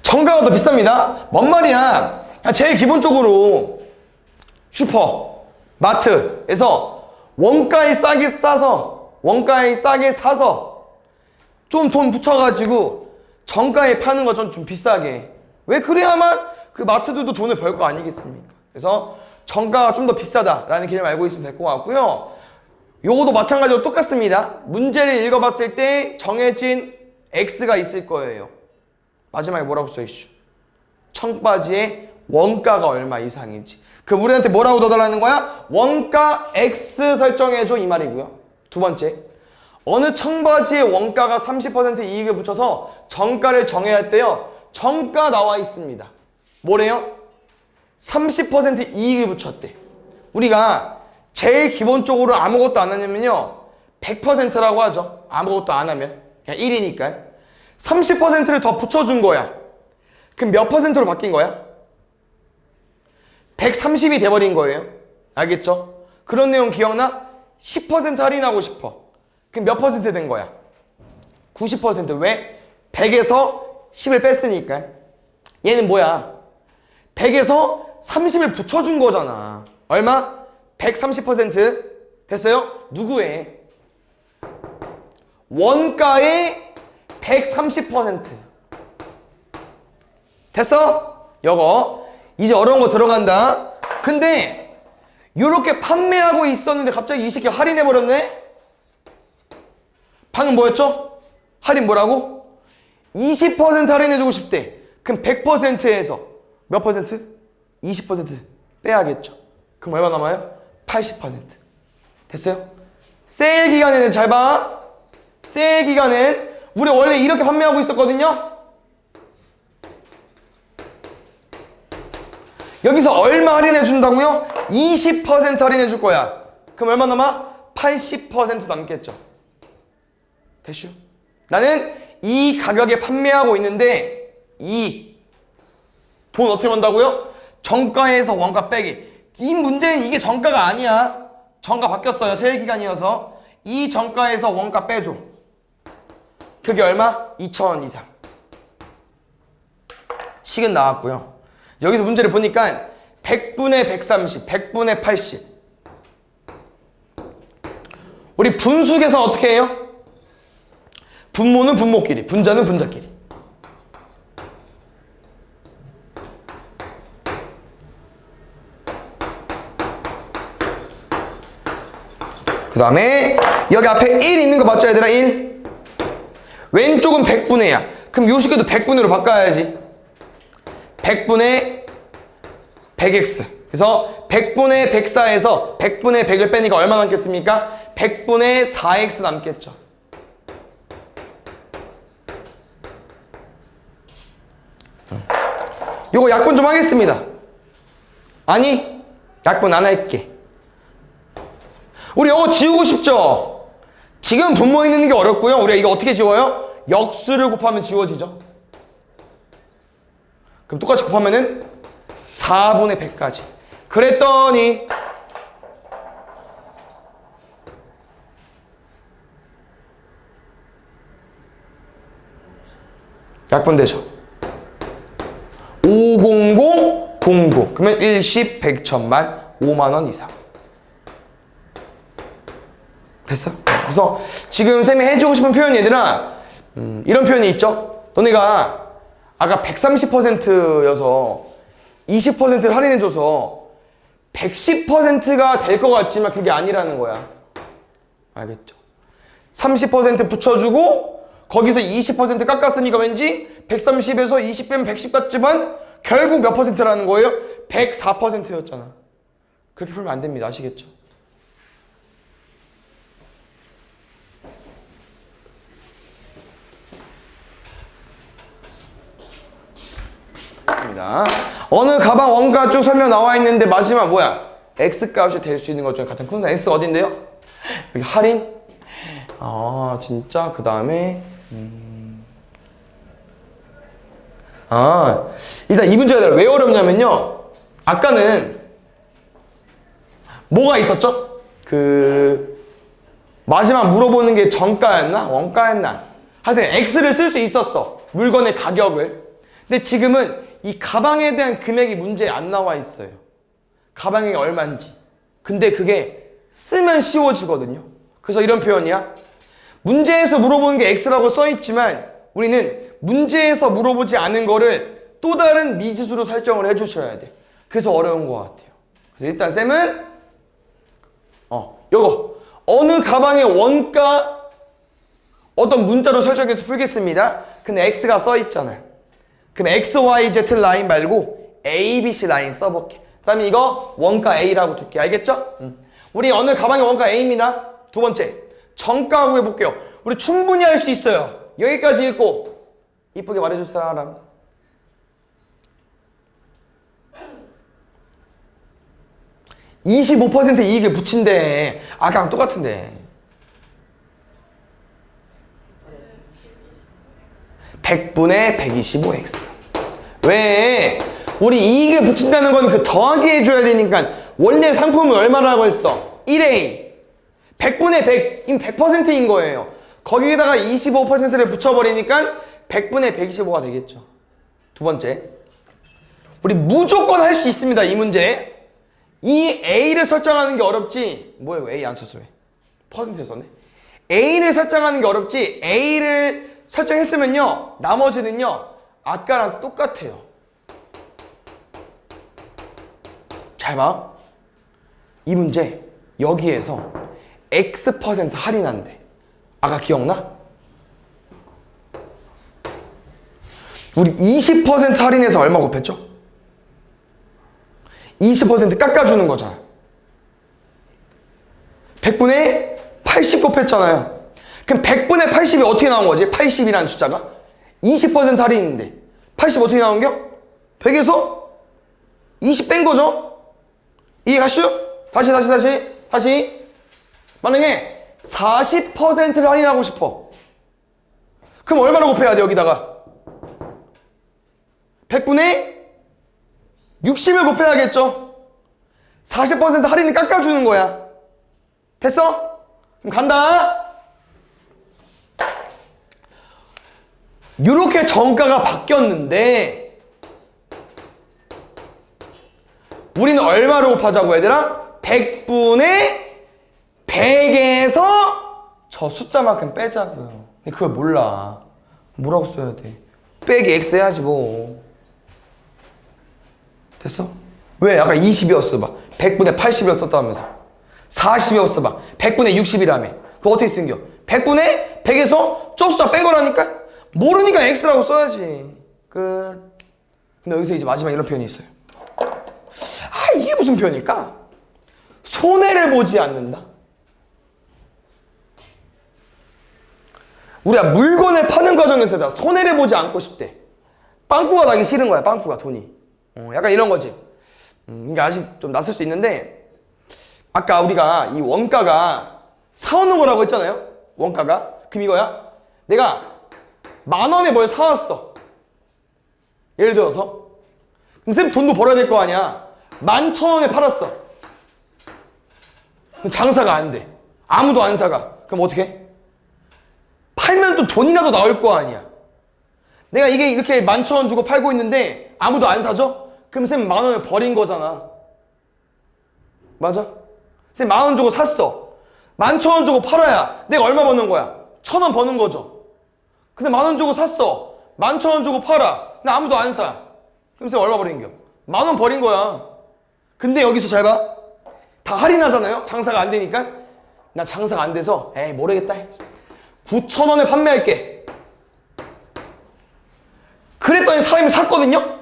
정가가 더 비쌉니다. 뭔 말이야? 그냥 제일 기본적으로 슈퍼, 마트에서 원가에 싸게 사서 좀 돈 붙여가지고 정가에 파는 거 좀 비싸게. 왜 그래야만 그 마트들도 돈을 벌 거 아니겠습니까? 그래서 정가가 좀 더 비싸다라는 개념 알고 있으면 될 것 같고요. 요거도 마찬가지로 똑같습니다. 문제를 읽어봤을 때 정해진 X가 있을 거예요. 마지막에 뭐라고 써있죠? 청바지의 원가가 얼마 이상인지. 그럼 우리한테 뭐라고 넣어달라는 거야? 원가 X 설정해줘 이 말이고요. 두 번째, 어느 청바지의 원가가 30% 이익을 붙여서 정가를 정해야 할 때요. 정가 나와 있습니다. 뭐래요? 30% 이익을 붙였대. 우리가 제일 기본적으로 아무것도 안 하냐면요. 100%라고 하죠. 아무것도 안 하면. 그냥 1이니까. 30%를 더 붙여준 거야. 그럼 몇 퍼센트로 바뀐 거야? 130이 돼버린 거예요. 알겠죠? 그런 내용 기억나? 10% 할인하고 싶어. 그럼 몇 퍼센트 된 거야? 90%. 왜? 100에서 10을 뺐으니까. 얘는 뭐야? 100에서 30을 붙여준 거잖아. 얼마? 130% 됐어요? 누구의? 원가의 130% 됐어? 요거 이제 어려운 거 들어간다. 근데 요렇게 판매하고 있었는데 갑자기 이 새끼 할인해버렸네? 방금 뭐였죠? 할인 뭐라고? 20% 할인해주고 싶대. 그럼 100%에서 몇 퍼센트? 20% 빼야겠죠. 그럼 얼마 남아요? 80%. 됐어요? 세일 기간에는 잘 봐. 세일 기간엔 우리 원래 이렇게 판매하고 있었거든요. 여기서 얼마 할인해 준다고요? 20% 할인해 줄 거야. 그럼 얼마 남아? 80% 남겠죠. 됐슈? 나는 이 가격에 판매하고 있는데 이 돈 어떻게 번다고요? 정가에서 원가 빼기. 이 문제는 이게 정가가 아니야. 정가 바뀌었어요. 세일 기간이어서. 이 정가에서 원가 빼줘. 그게 얼마? 2,000원 이상. 식은 나왔고요. 여기서 문제를 보니까 100분의 130, 100분의 80. 우리 분수 계산 어떻게 해요? 분모는 분모끼리, 분자는 분자끼리. 그 다음에 여기 앞에 1 있는 거 맞죠 얘들아? 1. 왼쪽은 100분의야. 그럼 요 식구도 100분으로 바꿔야지. 100분의 100x. 그래서 100분의 104에서 100분의 100을 빼니까 얼마 남겠습니까? 100분의 4x 남겠죠. 요거 약분 좀 하겠습니다. 아니, 약분 안 할게. 우리 이거 지우고 싶죠? 지금 분모에 있는 게 어렵고요. 우리가 이거 어떻게 지워요? 역수를 곱하면 지워지죠. 그럼 똑같이 곱하면은 4분의 100까지. 그랬더니 약분되죠. 5 500 09 그러면 일십 100 1000만 5만 원 이상. 됐어? 그래서 지금 쌤이 해주고 싶은 표현 얘들아, 이런 표현이 있죠? 너네가 아까 130%여서 20%를 할인해줘서 110%가 될 것 같지만 그게 아니라는 거야. 알겠죠? 30% 붙여주고 거기서 20% 깎았으니까 왠지 130에서 20 빼면 110 같지만 결국 몇 퍼센트라는 거예요? 104%였잖아. 그렇게 풀면 안 됩니다. 아시겠죠? 어느 가방 원가 쭉 설명 나와 있는데 마지막 뭐야? X값이 될 수 있는 것 중에 가장 큰 건 X 어딘데요? 여기 할인? 아 진짜? 그 다음에 일단 이 문제가 왜 어렵냐면요, 아까는 뭐가 있었죠? 그 마지막 물어보는 게 정가였나? 원가였나? 하여튼 X를 쓸 수 있었어, 물건의 가격을. 근데 지금은 이 가방에 대한 금액이 문제에 안 나와 있어요. 가방이 얼마인지. 근데 그게 쓰면 쉬워지거든요. 그래서 이런 표현이야. 문제에서 물어보는 게 X라고 써있지만 우리는 문제에서 물어보지 않은 거를 또 다른 미지수로 설정을 해주셔야 돼. 그래서 어려운 것 같아요. 그래서 일단 쌤은 요거 어느 가방의 원가 어떤 문자로 설정해서 풀겠습니다. 근데 X가 써있잖아요. 그럼 X, Y, Z 라인 말고 A, B, C 라인 써볼게. 쌤이 이거 원가 A라고 둘게. 알겠죠? 우리 어느 가방의 원가 A입니다. 두 번째, 정가 구해볼게요. 우리 충분히 할 수 있어요. 여기까지 읽고 이쁘게 말해줄 사람. (25% 이익을 붙인대). 아까랑 똑같은데. 100분의 125x. 왜? 우리 이익을 붙인다는 건 그 더하기 해줘야 되니까. 원래 상품은 얼마라고 했어? 1A 100분의 100, 이미 100%인 거예요. 거기에다가 25%를 붙여버리니까 100분의 125가 되겠죠. 두 번째, 우리 무조건 할 수 있습니다. 이 문제. 이 A를 설정하는 게 어렵지. 뭐야 이거 A 안 썼어 왜? 퍼센트 썼네. A를 설정하는 게 어렵지. A를 설정했으면요, 나머지는요 아까랑 똑같아요. 잘 봐. 이 문제 여기에서 X% 할인한대. 아까 기억나? 우리 20% 할인해서 얼마 곱했죠? 20% 깎아주는 거잖아. 100분의 80 곱했잖아요. 그럼 100분의 80이 어떻게 나온 거지? 80이라는 숫자가 20% 할인인데 80 어떻게 나온겨? 100에서 20 뺀 거죠? 이해가시죠? 다시 만약에 40%를 할인하고 싶어. 그럼 얼마를 곱해야 돼? 여기다가 100분의 60을 곱해야겠죠? 40% 할인을 깎아주는 거야. 됐어? 그럼 간다. 이렇게 정가가 바뀌었는데 우리는 얼마로 곱하자고 얘들아? 100분의 100에서 저 숫자만큼 빼자고요. 근데 그걸 몰라. 뭐라고 써야 돼? 빼기 X 해야지 뭐. 됐어? 왜? 아까 20이었어 봐. 100분의 80이라고 썼다면서. 40이었어 봐. 100분의 60이라며. 그거 어떻게 쓴겨? 100분의 100에서 저 숫자 뺀 거라니까? 모르니까 X라고 써야지. 끝. 근데 여기서 이제 마지막 이런 표현이 있어요. 아, 이게 무슨 표현일까? 손해를 보지 않는다. 우리가 물건을 파는 과정에서 손해를 보지 않고 싶대. 빵꾸가 나기 싫은 거야, 빵꾸가, 돈이. 약간 이런 거지. 그러니까 아직 좀 낯설 수 있는데, 아까 우리가 이 원가가 사오는 거라고 했잖아요? 원가가. 그럼 이거야. 내가 10,000원에 뭘 사왔어. 예를 들어서. 근데 쌤 돈도 벌어야 될 거 아니야. 11,000원에 팔았어. 장사가 안 돼. 아무도 안 사가. 그럼 어떻게 해? 팔면 또 돈이라도 나올 거 아니야. 내가 이게 이렇게 11,000원 주고 팔고 있는데 아무도 안 사죠? 그럼 쌤 10,000원을 버린 거잖아. 맞아? 쌤 10,000원 주고 샀어. 11,000원 주고 팔아야 내가 얼마 버는 거야? 1,000원 버는 거죠. 근데 10,000원 주고 샀어. 11,000원 주고 팔아. 근데 아무도 안 사. 그럼 쌤 얼마 버린 겨? 10,000원 버린 거야. 근데 여기서 잘 봐. 다 할인하잖아요? 장사가 안 되니까. 나 장사가 안 돼서 에이 모르겠다. 9,000원에 판매할게. 그랬더니 사람이 샀거든요?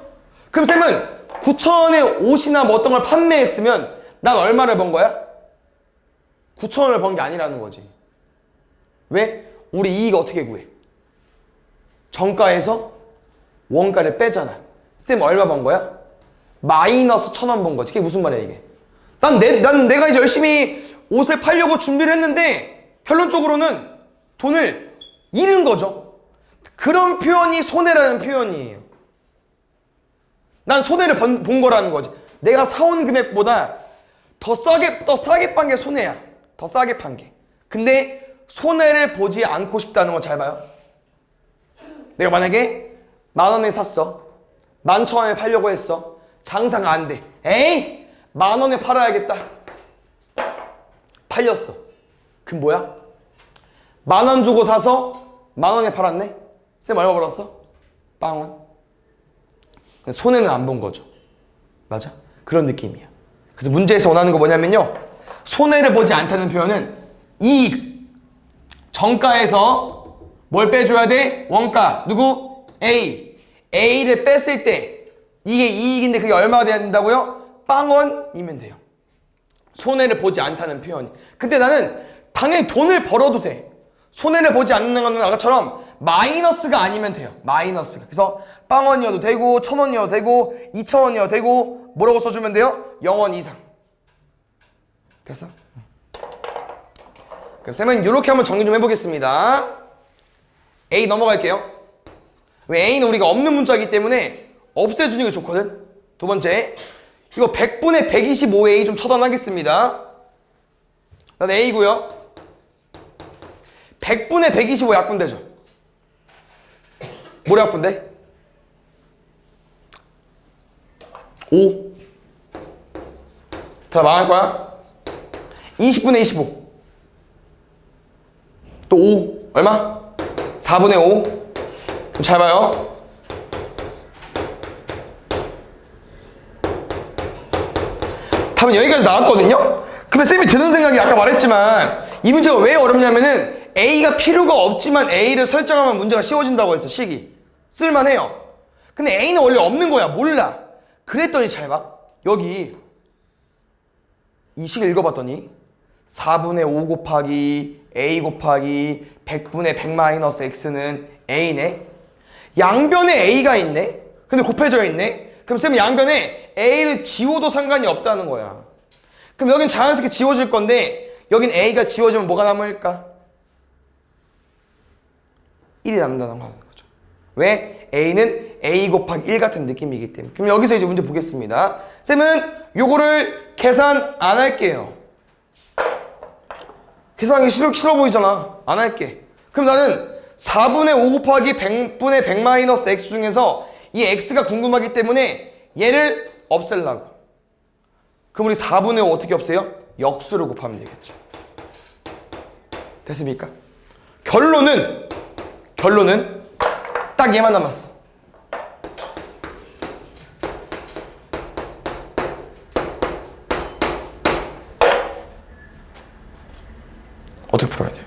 그럼 쌤은 9,000원에 옷이나 뭐 어떤 걸 판매했으면 난 얼마를 번 거야? 9,000원을 번 게 아니라는 거지. 왜? 우리 이익 어떻게 구해? 정가에서 원가를 빼잖아. 쌤 얼마 번 거야? 마이너스 1,000원 번 거지. 그게 무슨 말이야 이게? 난 내가 이제 열심히 옷을 팔려고 준비를 했는데 결론적으로는 돈을 잃은 거죠. 그런 표현이 손해라는 표현이에요. 난 손해를 본 거라는 거지. 내가 사온 금액보다 더 싸게 판 게 손해야. 더 싸게 판 게. 근데 손해를 보지 않고 싶다는 거 잘 봐요. 내가 만약에 10,000원에 샀어. 11,000원에 팔려고 했어. 장사가 안 돼. 에이! 10,000원에 팔아야겠다. 팔렸어. 그럼 뭐야? 10,000원 주고 사서 10,000원에 팔았네? 쌤 얼마 벌었어? 0원. 손해는 안 본 거죠. 맞아? 그런 느낌이야. 그래서 문제에서 원하는 거 뭐냐면요. 손해를 보지 않다는 표현은 이익. 정가에서 뭘 빼줘야 돼? 원가. 누구? A. A를 뺐을 때 이게 이익인데 그게 얼마가 돼야 된다고요? 0원이면 돼요. 손해를 보지 않다는 표현이. 근데 나는 당연히 돈을 벌어도 돼. 손해를 보지 않는 거는 아까처럼 마이너스가 아니면 돼요. 마이너스가. 그래서 0원이어도 되고 1,000원이어도 되고 2,000원이어도 되고 뭐라고 써주면 돼요? 0원 이상. 됐어? 그럼 쌤은 이렇게 한번 정리 좀 해보겠습니다. A 넘어갈게요. 왜 A는 우리가 없는 문자이기 때문에 없애주는 게 좋거든. 두 번째, 이거 100분의 125A 좀 처단하겠습니다. 난 A고요. 100분의 125 약분되죠. 뭐로 약분돼? 5. 다 망할 거야. 20분의 25. 또 5. 얼마? 4분의 5. 그럼 잘 봐요. 답은 여기까지 나왔거든요? 근데 쌤이 드는 생각이 아까 말했지만 이 문제가 왜 어렵냐면은 A가 필요가 없지만 A를 설정하면 문제가 쉬워진다고 했어. 식이. 쓸만해요. 근데 A는 원래 없는 거야. 몰라. 그랬더니 잘 봐. 여기 이 식을 읽어봤더니 4분의 5 곱하기 A 곱하기 100분의 100 마이너스 X는 A네. 양변에 A가 있네. 근데 곱해져 있네. 그럼 쌤은 양변에 A를 지워도 상관이 없다는 거야. 그럼 여긴 자연스럽게 지워질 건데 여긴 A가 지워지면 뭐가 남을까? 1이 남는다는 거죠. 왜? A는 A 곱하기 1 같은 느낌이기 때문에. 그럼 여기서 이제 문제 보겠습니다. 쌤은 요거를 계산 안 할게요. 계산하기 싫어 보이잖아. 안 할게. 그럼 나는 4분의 5 곱하기 100분의 100 마이너스 X 중에서 이 X가 궁금하기 때문에 얘를 없애려고. 그럼 우리 4분의 5 어떻게 없애요? 역수를 곱하면 되겠죠. 됐습니까? 결론은 딱 얘만 남았어. 어떻게 풀어야 돼요?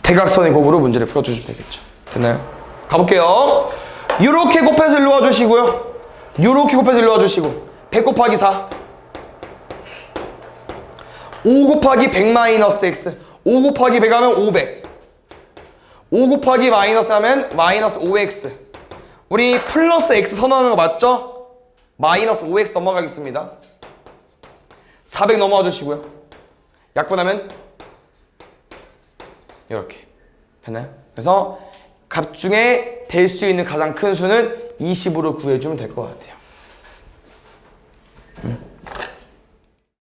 대각선의 곱으로 문제를 풀어주시면 되겠죠. 됐나요? 가볼게요. 요렇게 곱해서 일로 와주시고요. 요렇게 곱해서 일로 와주시고 100 곱하기 4 5 곱하기 100 마이너스 X 5 곱하기 100 하면 500 5 곱하기 마이너스 하면 마이너스 5X 우리 플러스 X 선언하는 거 맞죠? 마이너스 5X 넘어가겠습니다. 400 넘어와 주시고요. 약분하면 이렇게 됐나요? 그래서 값 중에 될 수 있는 가장 큰 수는 20으로 구해주면 될 것 같아요.